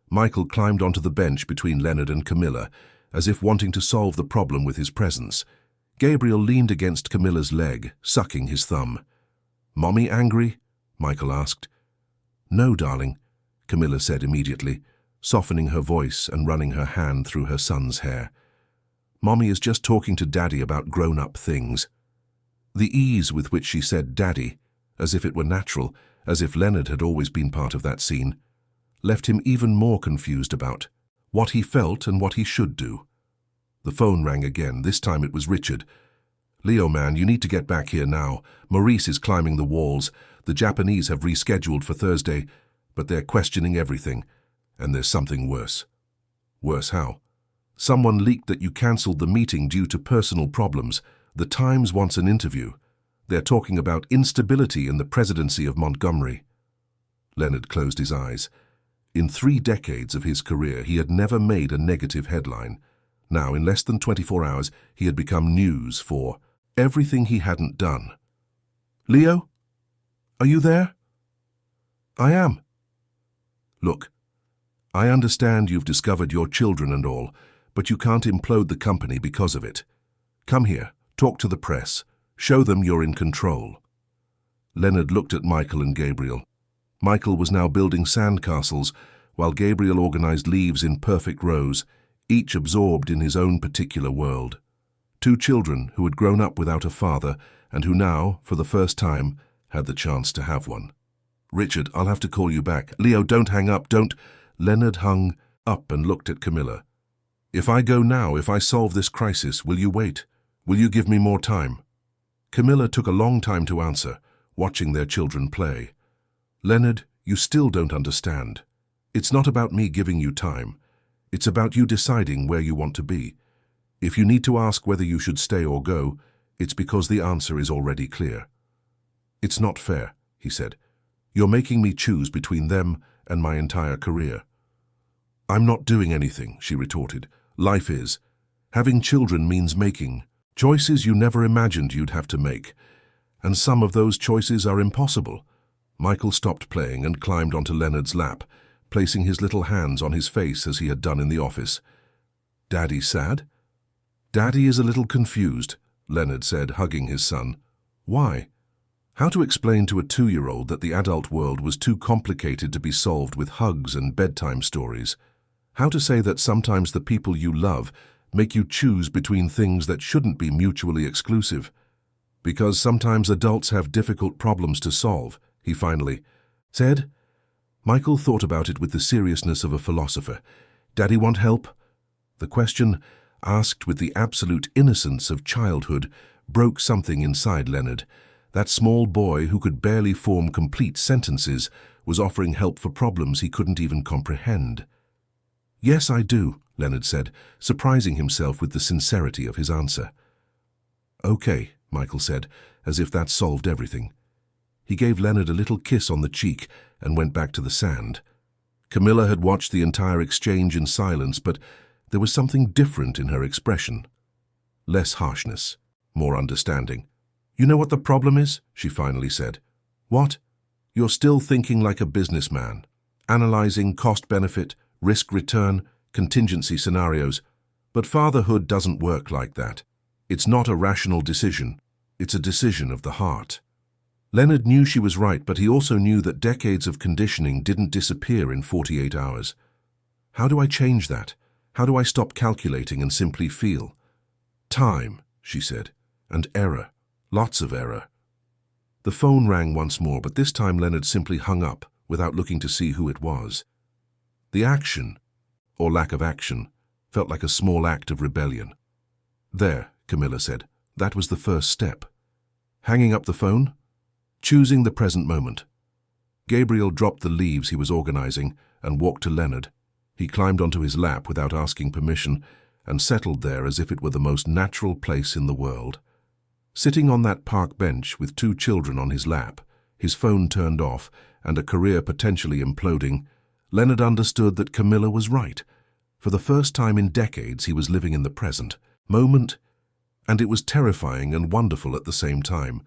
Michael climbed onto the bench between Leonard and Camilla, as if wanting to solve the problem with his presence. Gabriel leaned against Camilla's leg, sucking his thumb. "Mommy angry?" Michael asked. "No, darling," Camilla said immediately, softening her voice and running her hand through her son's hair. "Mommy is just talking to Daddy about grown-up things." The ease with which she said Daddy, as if it were natural, as if Leonard had always been part of that scene, left him even more confused about what he felt and what he should do. The phone rang again. This time it was Richard. "Leo, man, you need to get back here now. Maurice is climbing the walls. The Japanese have rescheduled for Thursday, but they're questioning everything. And there's something worse." "Worse how?" "Someone leaked that you cancelled the meeting due to personal problems. The Times wants an interview. They're talking about instability in the presidency of Montgomery." Leonard closed his eyes. In 3 decades of his career, he had never made a negative headline. Now, in less than 24 hours, he had become news for everything he hadn't done. "Leo? Are you there?" "I am." "Look, I understand you've discovered your children and all, but you can't implode the company because of it. Come here, talk to the press, show them you're in control." Leonard looked at Michael and Gabriel. Michael was now building sandcastles, while Gabriel organized leaves in perfect rows, each absorbed in his own particular world. 2 children who had grown up without a father and who now, for the first time, had the chance to have one. "Richard, I'll have to call you back." "Leo, don't hang up, don't." Leonard hung up and looked at Camilla. "If I go now, if I solve this crisis, will you wait? Will you give me more time?" Camilla took a long time to answer, watching their children play. "Leonard, you still don't understand. It's not about me giving you time. It's about you deciding where you want to be. If you need to ask whether you should stay or go, it's because the answer is already clear." "It's not fair," he said. "You're making me choose between them and my entire career." "I'm not doing anything," she retorted. "Life is. Having children means making choices you never imagined you'd have to make. And some of those choices are impossible." Michael stopped playing and climbed onto Leonard's lap, placing his little hands on his face as he had done in the office. "Daddy sad?" "Daddy is a little confused," Leonard said, hugging his son. "Why?" How to explain to a 2-year-old that the adult world was too complicated to be solved with hugs and bedtime stories? How to say that sometimes the people you love make you choose between things that shouldn't be mutually exclusive? Because sometimes adults have difficult problems to solve, he finally said. Michael thought about it with the seriousness of a philosopher. "Daddy want help?" The question, asked with the absolute innocence of childhood, broke something inside Leonard. That small boy who could barely form complete sentences was offering help for problems he couldn't even comprehend. "Yes, I do," Leonard said, surprising himself with the sincerity of his answer. "Okay," Michael said, as if that solved everything. He gave Leonard a little kiss on the cheek and went back to the sand. Camilla had watched the entire exchange in silence, but there was something different in her expression. Less harshness, more understanding. "You know what the problem is?" she finally said. "What?" "You're still thinking like a businessman, analyzing cost-benefit, risk-return, contingency scenarios. But fatherhood doesn't work like that. It's not a rational decision. It's a decision of the heart." Leonard knew she was right, but he also knew that decades of conditioning didn't disappear in 48 hours. "How do I change that? How do I stop calculating and simply feel?" "Time," she said, "and error. Lots of error." The phone rang once more, but this time Leonard simply hung up without looking to see who it was. The action, or lack of action, felt like a small act of rebellion. "There," Camilla said. "That was the first step." Hanging up the phone? Choosing the present moment. Gabriel dropped the leaves he was organizing and walked to Leonard. He climbed onto his lap without asking permission and settled there as if it were the most natural place in the world. Sitting on that park bench with 2 children on his lap, his phone turned off and a career potentially imploding, Leonard understood that Camilla was right. For the first time in decades, he was living in the present moment, and it was terrifying and wonderful at the same time.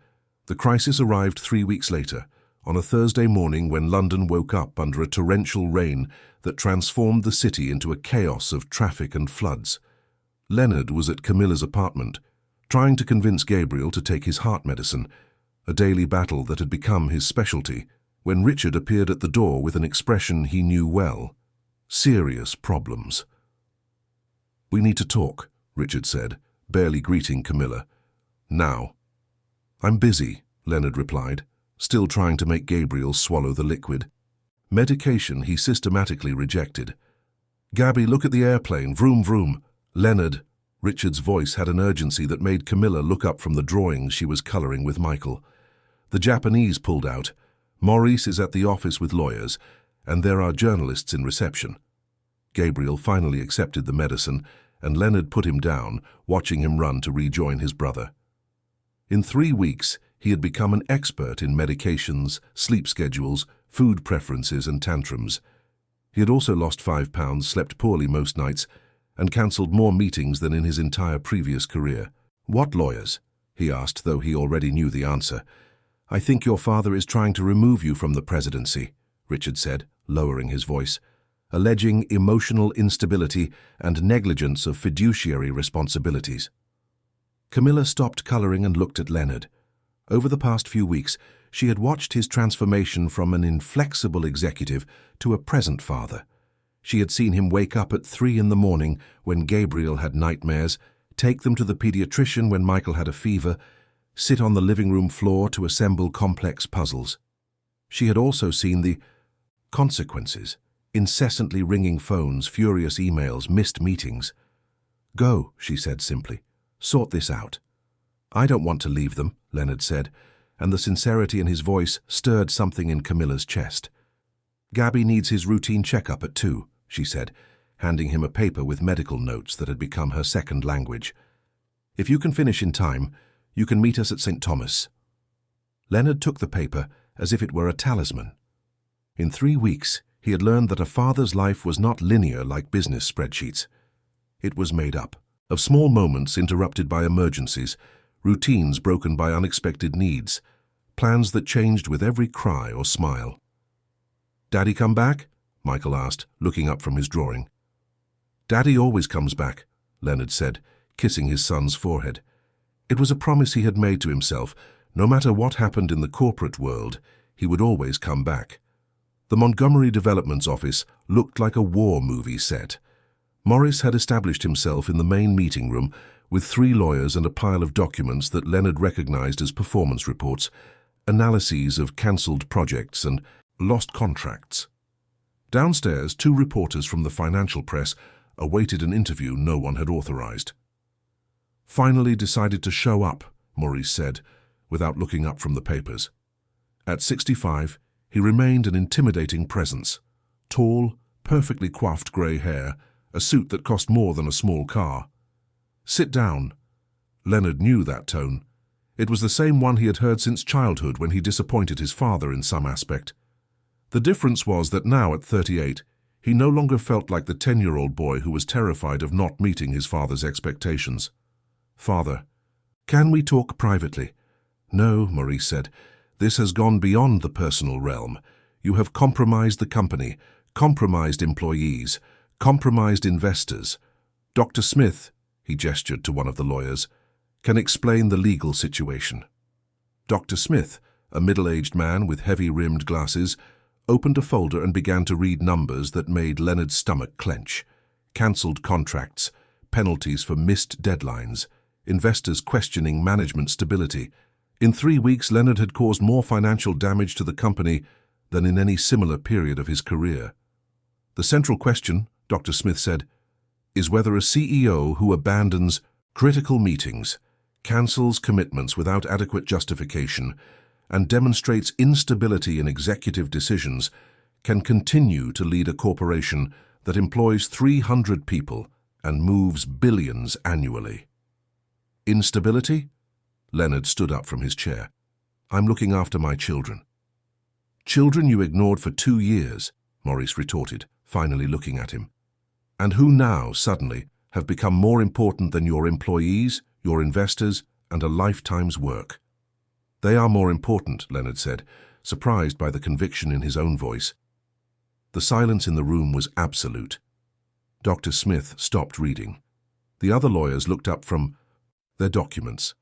The crisis arrived 3 weeks later, on a Thursday morning when London woke up under a torrential rain that transformed the city into a chaos of traffic and floods. Leonard was at Camilla's apartment, trying to convince Gabriel to take his heart medicine, a daily battle that had become his specialty, when Richard appeared at the door with an expression he knew well. Serious problems. "We need to talk," Richard said, barely greeting Camilla. "Now." "I'm busy," Leonard replied. still trying to make Gabriel swallow the liquid. Medication he systematically rejected. "Gabby, look at the airplane, vroom vroom." "Leonard." Richard's voice had an urgency that made Camilla look up from the drawings she was coloring with Michael. "The Japanese pulled out. Maurice is at the office with lawyers, and there are journalists in reception." Gabriel finally accepted the medicine, and Leonard put him down, watching him run to rejoin his brother. In 3 weeks, he had become an expert in medications, sleep schedules, food preferences and tantrums. He had also lost 5 pounds, slept poorly most nights, and cancelled more meetings than in his entire previous career. "What lawyers?" he asked, though he already knew the answer. "I think your father is trying to remove you from the presidency," Richard said, lowering his voice, "alleging emotional instability and negligence of fiduciary responsibilities." Camilla stopped colouring and looked at Leonard. Over the past few weeks, she had watched his transformation from an inflexible executive to a present father. She had seen him wake up at 3 in the morning when Gabriel had nightmares, take them to the pediatrician when Michael had a fever, sit on the living room floor to assemble complex puzzles. She had also seen the consequences, incessantly ringing phones, furious emails, missed meetings. "Go," she said simply. "Sort this out." "I don't want to leave them," Leonard said, and the sincerity in his voice stirred something in Camilla's chest. "Gabby needs his routine checkup at 2, she said, handing him a paper with medical notes that had become her second language. "If you can finish in time, you can meet us at St. Thomas." Leonard took the paper as if it were a talisman. In 3 weeks, he had learned that a father's life was not linear like business spreadsheets. It was made up of small moments interrupted by emergencies, routines broken by unexpected needs, plans that changed with every cry or smile. "Daddy come back?" Michael asked, looking up from his drawing. "Daddy always comes back," Leonard said, kissing his son's forehead. It was a promise he had made to himself. No matter what happened in the corporate world, he would always come back. The Montgomery Development's office looked like a war movie set. Morris had established himself in the main meeting room with 3 lawyers and a pile of documents that Leonard recognized as performance reports, analyses of cancelled projects and lost contracts. Downstairs, 2 reporters from the financial press awaited an interview no one had authorized. "Finally decided to show up," Maurice said, without looking up from the papers. At 65, he remained an intimidating presence. Tall, perfectly coiffed grey hair, a suit that cost more than a small car. "Sit down." Leonard knew that tone. It was the same one he had heard since childhood when he disappointed his father in some aspect. The difference was that now, at 38, he no longer felt like the 10-year-old boy who was terrified of not meeting his father's expectations. "Father, can we talk privately?" "No," Maurice said. "This has gone beyond the personal realm. You have compromised the company, compromised employees, compromised investors. Dr. Smith," he gestured to one of the lawyers, "can explain the legal situation." Dr. Smith, a middle-aged man with heavy-rimmed glasses, opened a folder and began to read numbers that made Leonard's stomach clench. Cancelled contracts, penalties for missed deadlines, investors questioning management stability. In 3 weeks, Leonard had caused more financial damage to the company than in any similar period of his career. "The central question," Dr. Smith said, "is whether a CEO who abandons critical meetings, cancels commitments without adequate justification, and demonstrates instability in executive decisions can continue to lead a corporation that employs 300 people and moves billions annually." "Instability?" Leonard stood up from his chair. "I'm looking after my children." "Children you ignored for 2 years," Maurice retorted, finally looking at him. "And who now, suddenly, have become more important than your employees, your investors, and a lifetime's work." "They are more important," Leonard said, surprised by the conviction in his own voice. The silence in the room was absolute. Dr. Smith stopped reading. The other lawyers looked up from their documents.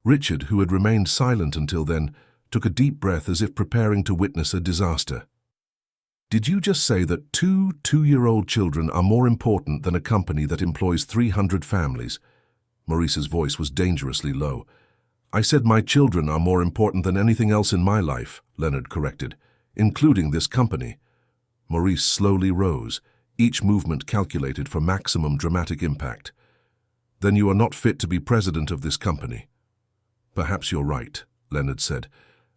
Richard, who had remained silent until then, took a deep breath as if preparing to witness a disaster. "Did you just say that 2 two-year-old children are more important than a company that employs 300 families?" Maurice's voice was dangerously low. I said my children are more important than anything else in my life, Leonard corrected, including this company. Maurice slowly rose, each movement calculated for maximum dramatic impact. Then you are not fit to be president of this company. Perhaps you're right, Leonard said,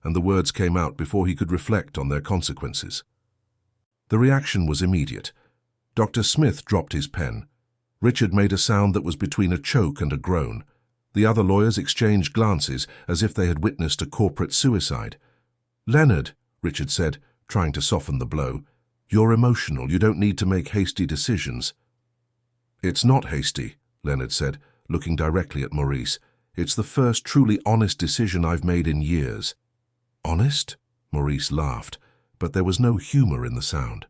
and the words came out before he could reflect on their consequences. The reaction was immediate. Dr. Smith dropped his pen. Richard made a sound that was between a choke and a groan. The other lawyers exchanged glances as if they had witnessed a corporate suicide. Leonard, Richard said, trying to soften the blow, you're emotional. You don't need to make hasty decisions. It's not hasty, Leonard said, looking directly at Maurice. It's the first truly honest decision I've made in years. Honest? Maurice laughed, but there was no humor in the sound.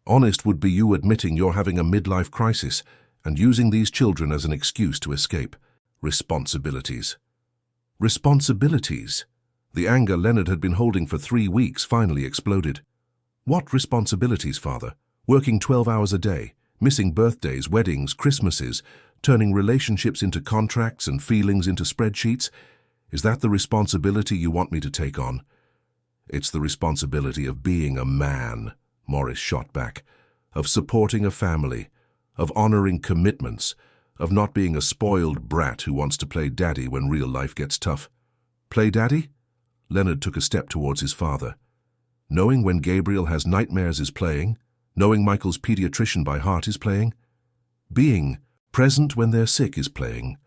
Honest would be you admitting you're having a midlife crisis and using these children as an excuse to escape. Responsibilities. Responsibilities? The anger Leonard had been holding for 3 weeks finally exploded. What responsibilities, Father? Working 12 hours a day, missing birthdays, weddings, Christmases, turning relationships into contracts and feelings into spreadsheets? Is that the responsibility you want me to take on? It's the responsibility of being a man, Maurice shot back, of supporting a family, of honoring commitments, of not being a spoiled brat who wants to play daddy when real life gets tough. Play daddy? Leonard took a step towards his father. Knowing when Gabriel has nightmares is playing, knowing Michael's pediatrician by heart is playing, being present when they're sick is playing.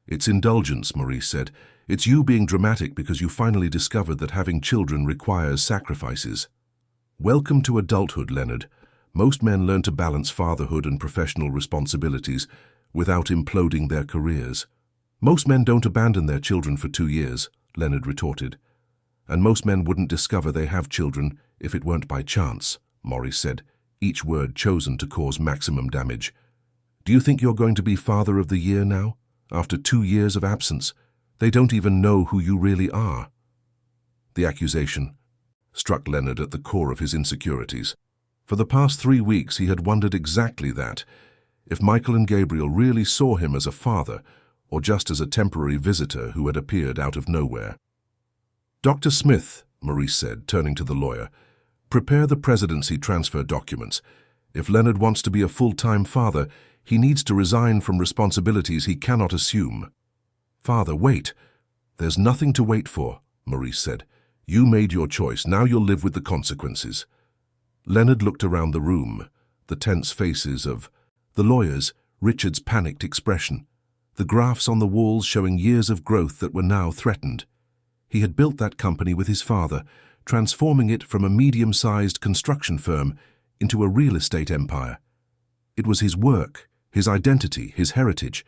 It's indulgence, Maurice said. It's you being dramatic because you finally discovered that having children requires sacrifices. Welcome to adulthood, Leonard. Most men learn to balance fatherhood and professional responsibilities without imploding their careers. Most men don't abandon their children for 2 years, Leonard retorted. And most men wouldn't discover they have children if it weren't by chance, Maurice said, each word chosen to cause maximum damage. Do you think you're going to be Father of the Year now? After 2 years of absence, they don't even know who you really are. The accusation struck Leonard at the core of his insecurities. For the past 3 weeks he had wondered exactly that, if Michael and Gabriel really saw him as a father or just as a temporary visitor who had appeared out of nowhere. Dr. Smith, Maurice said, turning to the lawyer, prepare the presidency transfer documents. If Leonard wants to be a full-time father, he needs to resign from responsibilities he cannot assume. Father, wait. There's nothing to wait for, Maurice said. You made your choice. Now you'll live with the consequences. Leonard looked around the room, the tense faces of the lawyers, Richard's panicked expression, the graphs on the walls showing years of growth that were now threatened. He had built that company with his father, transforming it from a medium-sized construction firm into a real estate empire. It was his work, his identity, his heritage.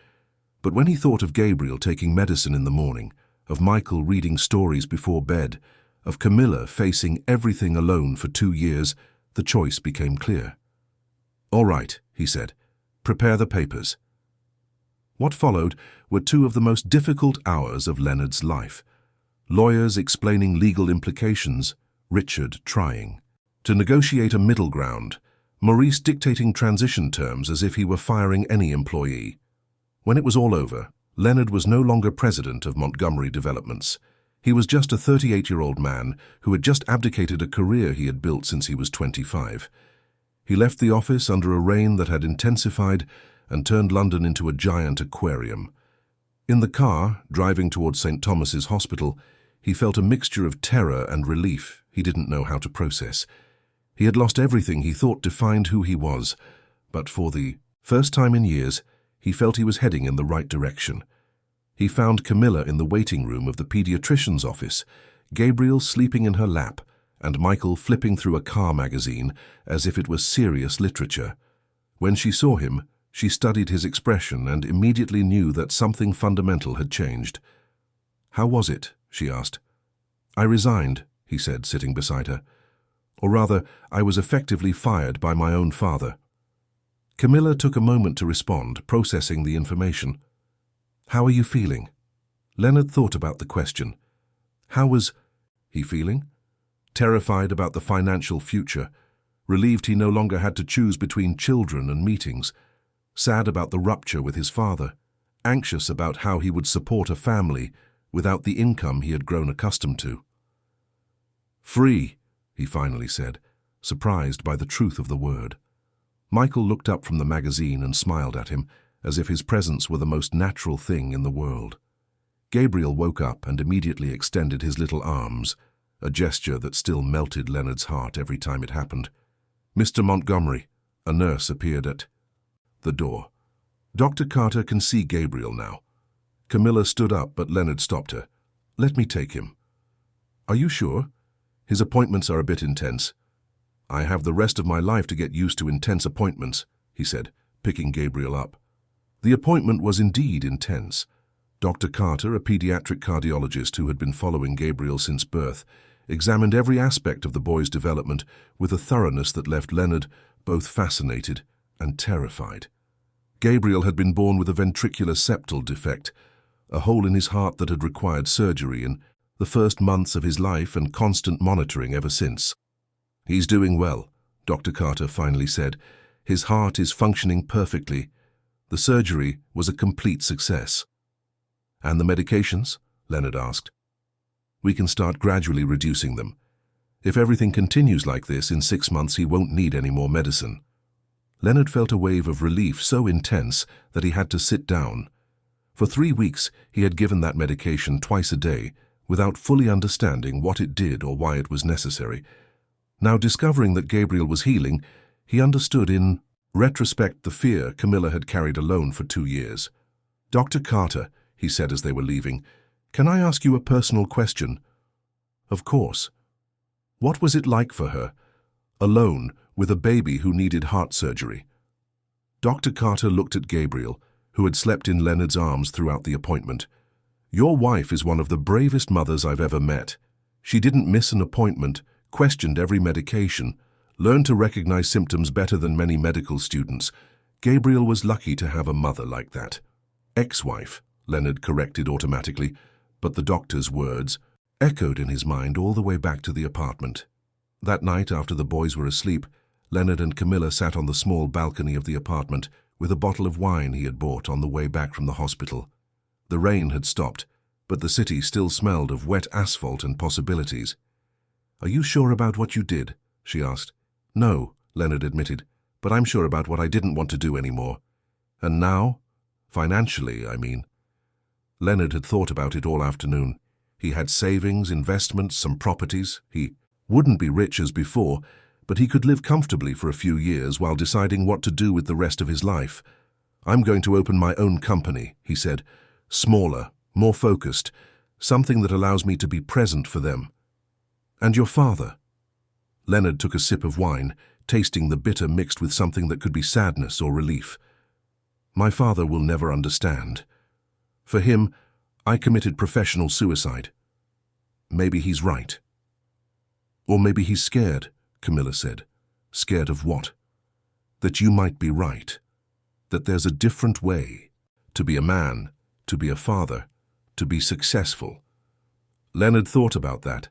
But when he thought of Gabriel taking medicine in the morning, of Michael reading stories before bed, of Camilla facing everything alone for 2 years, the choice became clear. All right, he said, prepare the papers. What followed were 2 of the most difficult hours of Leonard's life. Lawyers explaining legal implications, Richard trying to negotiate a middle ground, Maurice dictating transition terms as if he were firing any employee. When it was all over, Leonard was no longer president of Montgomery Developments. He was just a 38-year-old man who had just abdicated a career he had built since he was 25. He left the office under a rain that had intensified and turned London into a giant aquarium. In the car, driving towards St. Thomas's Hospital, he felt a mixture of terror and relief he didn't know how to process. He had lost everything he thought defined who he was, but for the first time in years, he felt he was heading in the right direction. He found Camilla in the waiting room of the pediatrician's office, Gabriel sleeping in her lap, and Michael flipping through a car magazine as if it was serious literature. When she saw him, she studied his expression and immediately knew that something fundamental had changed. How was it? She asked. I resigned, he said, sitting beside her. Or rather, I was effectively fired by my own father. Camilla took a moment to respond, processing the information. How are you feeling? Leonard thought about the question. How was he feeling? Terrified about the financial future, relieved he no longer had to choose between children and meetings, sad about the rupture with his father, anxious about how he would support a family without the income he had grown accustomed to. "Free," he finally said, surprised by the truth of the word. Michael looked up from the magazine and smiled at him, as if his presence were the most natural thing in the world. Gabriel woke up and immediately extended his little arms, a gesture that still melted Leonard's heart every time it happened. "Mr. Montgomery," a nurse appeared at the door. "Dr. Carter can see Gabriel now." Camilla stood up, but Leonard stopped her. "Let me take him." "Are you sure? His appointments are a bit intense." "I have the rest of my life to get used to intense appointments," he said, picking Gabriel up. The appointment was indeed intense. Dr. Carter, a pediatric cardiologist who had been following Gabriel since birth, examined every aspect of the boy's development with a thoroughness that left Leonard both fascinated and terrified. Gabriel had been born with a ventricular septal defect, a hole in his heart that had required surgery in the first months of his life and constant monitoring ever since. "He's doing well," Dr. Carter finally said. "His heart is functioning perfectly. The surgery was a complete success." "And the medications?" Leonard asked. "We can start gradually reducing them. If everything continues like this, in 6 months he won't need any more medicine." Leonard felt a wave of relief so intense that he had to sit down. For 3 weeks he had given that medication twice a day, without fully understanding what it did or why it was necessary. Now, discovering that Gabriel was healing, he understood in retrospect the fear Camilla had carried alone for 2 years. "Dr. Carter," he said as they were leaving, "can I ask you a personal question?" "Of course." "What was it like for her, alone with a baby who needed heart surgery?" Dr. Carter looked at Gabriel, who had slept in Leonard's arms throughout the appointment. "Your wife is one of the bravest mothers I've ever met. She didn't miss an appointment, questioned every medication, learned to recognize symptoms better than many medical students. Gabriel was lucky to have a mother like that." "Ex-wife," Leonard corrected automatically, but the doctor's words echoed in his mind all the way back to the apartment. That night, after the boys were asleep, Leonard and Camilla sat on the small balcony of the apartment with a bottle of wine he had bought on the way back from the hospital. The rain had stopped, but the city still smelled of wet asphalt and possibilities. "Are you sure about what you did?" she asked. "No," Leonard admitted, "but I'm sure about what I didn't want to do anymore." "And now? Financially, I mean." Leonard had thought about it all afternoon. He had savings, investments, some properties. He wouldn't be rich as before, but he could live comfortably for a few years while deciding what to do with the rest of his life. "I'm going to open my own company," he said. "Smaller, more focused, something that allows me to be present for them." "And your father?" Leonard took a sip of wine, tasting the bitter mixed with something that could be sadness or relief. "My father will never understand. For him, I committed professional suicide. Maybe he's right." "Or maybe he's scared," Camilla said. "Scared of what?" "That you might be right. That there's a different way to be a man, to be a father, to be successful." Leonard thought about that.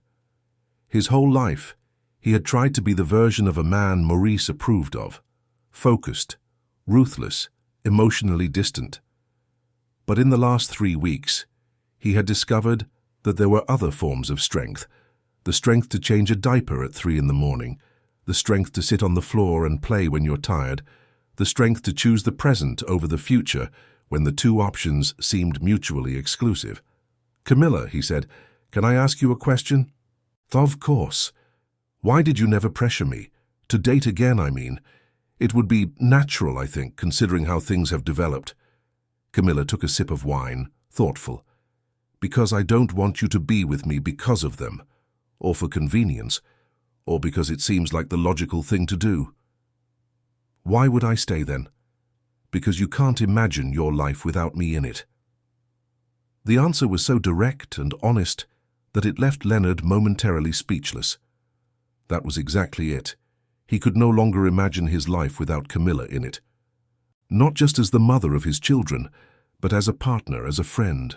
His whole life, he had tried to be the version of a man Maurice approved of, focused, ruthless, emotionally distant. But in the last 3 weeks, he had discovered that there were other forms of strength, the strength to change a diaper at 3 in the morning, the strength to sit on the floor and play when you're tired, the strength to choose the present over the future when the two options seemed mutually exclusive. "Camilla," he said, "can I ask you a question?" "Of course. Why did you never pressure me? To date again, I mean. It would be natural, I think, considering how things have developed." Camilla took a sip of wine, thoughtful. "Because I don't want you to be with me because of them, or for convenience, or because it seems like the logical thing to do." "Why would I stay then?" "Because you can't imagine your life without me in it." The answer was so direct and honest that it left Leonard momentarily speechless. That was exactly it. He could no longer imagine his life without Camilla in it. Not just as the mother of his children, but as a partner, as a friend,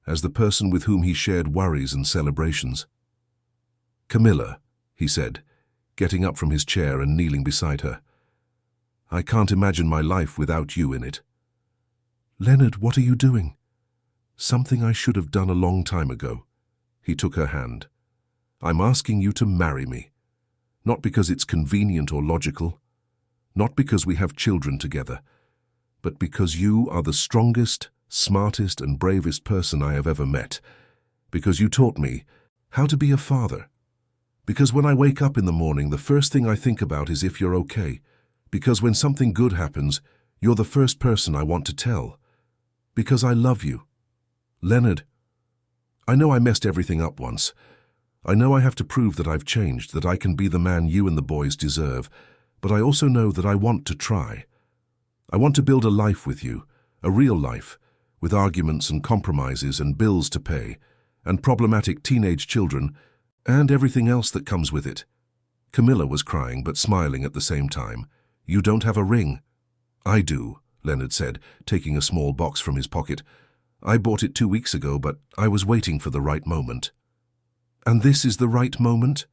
as the person with whom he shared worries and celebrations. "Camilla," he said, getting up from his chair and kneeling beside her. "I can't imagine my life without you in it." "Leonard, what are you doing?" Something I should have done a long time ago. He took her hand. I'm asking you to marry me. Not because it's convenient or logical, not because we have children together, but because you are the strongest, smartest and bravest person I have ever met. Because you taught me how to be a father. Because when I wake up in the morning, the first thing I think about is if you're okay. Because when something good happens, you're the first person I want to tell. Because I love you. Leonard, I know I messed everything up once. I know I have to prove that I've changed, that I can be the man you and the boys deserve, but I also know that I want to try. I want to build a life with you, a real life, with arguments and compromises and bills to pay, and problematic teenage children, and everything else that comes with it. Camilla was crying but smiling at the same time. You don't have a ring. I do, Leonard said, taking a small box from his pocket. I bought it 2 weeks ago, but I was waiting for the right moment. And this is the right moment?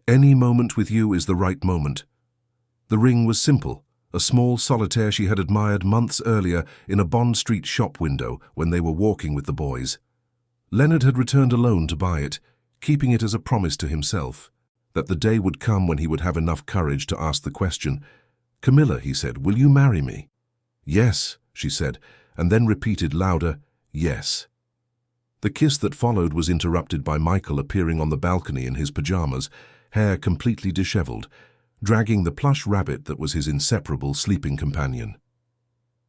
Any moment with you is the right moment. The ring was simple, a small solitaire she had admired months earlier in a Bond Street shop window when they were walking with the boys. Leonard had returned alone to buy it, keeping it as a promise to himself, that the day would come when he would have enough courage to ask the question. Camilla, he said, will you marry me? Yes, she said, and then repeated louder, yes. The kiss that followed was interrupted by Michael appearing on the balcony in his pajamas, hair completely disheveled, dragging the plush rabbit that was his inseparable sleeping companion.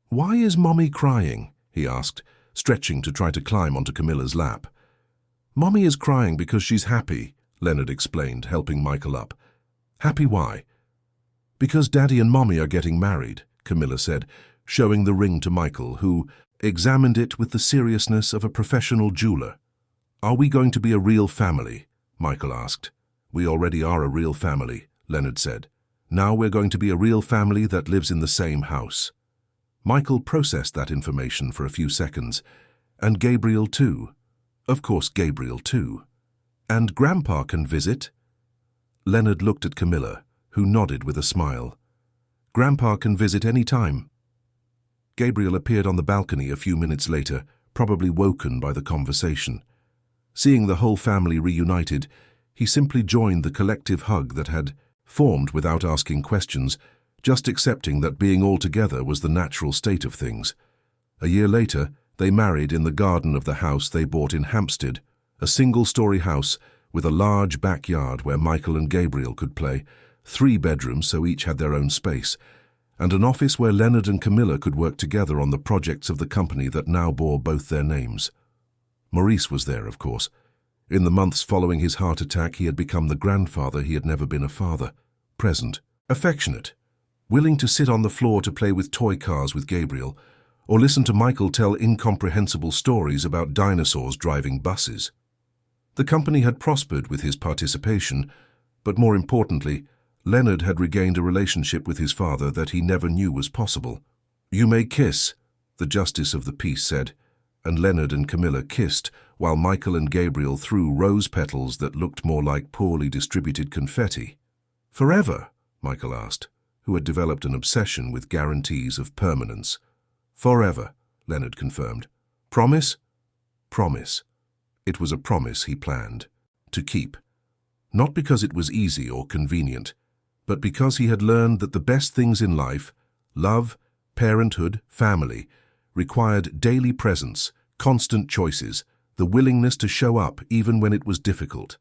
Why is Mommy crying? He asked, stretching to try to climb onto Camilla's lap. Mommy is crying because she's happy, Leonard explained, helping Michael up. Happy why? Because Daddy and Mommy are getting married, Camilla said, showing the ring to Michael, who examined it with the seriousness of a professional jeweler. Are we going to be a real family? Michael asked. We already are a real family, Leonard said. Now we're going to be a real family that lives in the same house. Michael processed that information for a few seconds. And Gabriel too. Of course, Gabriel too. And Grandpa can visit? Leonard looked at Camilla, who nodded with a smile. Grandpa can visit any time. Gabriel appeared on the balcony a few minutes later, probably woken by the conversation. Seeing the whole family reunited, he simply joined the collective hug that had formed without asking questions, just accepting that being all together was the natural state of things. A year later, they married in the garden of the house they bought in Hampstead, a single-story house with a large backyard where Michael and Gabriel could play, 3 bedrooms so each had their own space, and an office where Leonard and Camilla could work together on the projects of the company that now bore both their names. Maurice was there, of course. In the months following his heart attack, he had become the grandfather he had never been a father, present, affectionate, willing to sit on the floor to play with toy cars with Gabriel, or listen to Michael tell incomprehensible stories about dinosaurs driving buses. The company had prospered with his participation, but more importantly, Leonard had regained a relationship with his father that he never knew was possible. You may kiss, the justice of the peace said, and Leonard and Camilla kissed while Michael and Gabriel threw rose petals that looked more like poorly distributed confetti. Forever? Michael asked, who had developed an obsession with guarantees of permanence. Forever, Leonard confirmed. Promise? Promise. It was a promise he planned to keep. Not because it was easy or convenient, but because he had learned that the best things in life, love, parenthood, family, required daily presence, constant choices, the willingness to show up even when it was difficult.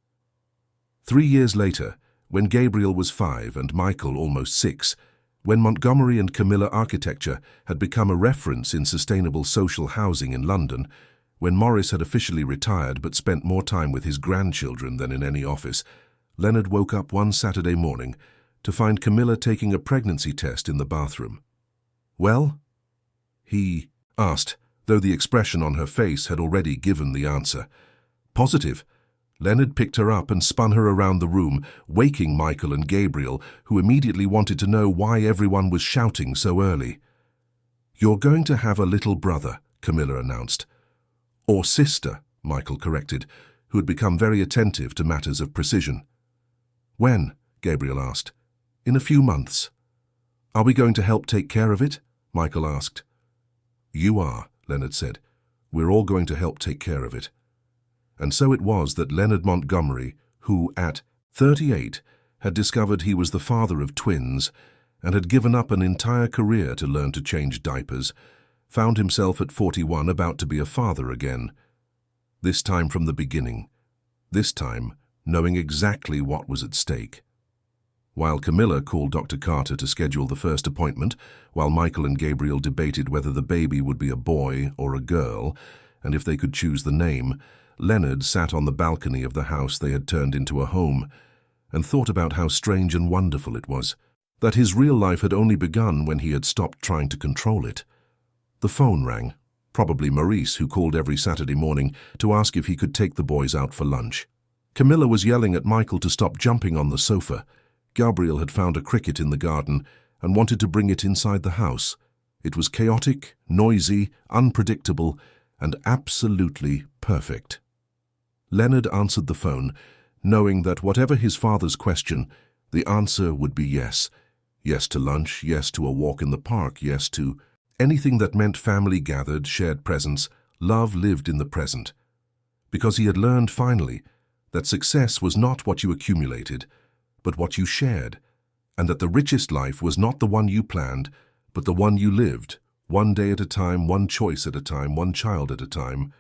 3 years later, when Gabriel was 5 and Michael almost 6, when Montgomery and Camilla architecture had become a reference in sustainable social housing in London, when Morris had officially retired but spent more time with his grandchildren than in any office, Leonard woke up one Saturday morning to find Camilla taking a pregnancy test in the bathroom. Well? He asked, though the expression on her face had already given the answer. Positive. Leonard picked her up and spun her around the room, waking Michael and Gabriel, who immediately wanted to know why everyone was shouting so early. You're going to have a little brother, Camilla announced. Or sister, Michael corrected, who had become very attentive to matters of precision. When? Gabriel asked. In a few months. Are we going to help take care of it? Michael asked. You are, Leonard said. We're all going to help take care of it." And so it was that Leonard Montgomery, who, at 38, had discovered he was the father of twins and had given up an entire career to learn to change diapers, found himself at 41 about to be a father again. This time from the beginning. This time knowing exactly what was at stake. While Camilla called Dr. Carter to schedule the first appointment, while Michael and Gabriel debated whether the baby would be a boy or a girl, and if they could choose the name, Leonard sat on the balcony of the house they had turned into a home and thought about how strange and wonderful it was, that his real life had only begun when he had stopped trying to control it. The phone rang, probably Maurice, who called every Saturday morning to ask if he could take the boys out for lunch. Camilla was yelling at Michael to stop jumping on the sofa. Gabriel had found a cricket in the garden and wanted to bring it inside the house. It was chaotic, noisy, unpredictable, and absolutely perfect. Leonard answered the phone, knowing that whatever his father's question, the answer would be yes. Yes to lunch, yes to a walk in the park, yes to anything that meant family gathered, shared presence, love lived in the present. Because he had learned finally that success was not what you accumulated, but what you shared, and that the richest life was not the one you planned, but the one you lived, one day at a time, one choice at a time, one child at a time,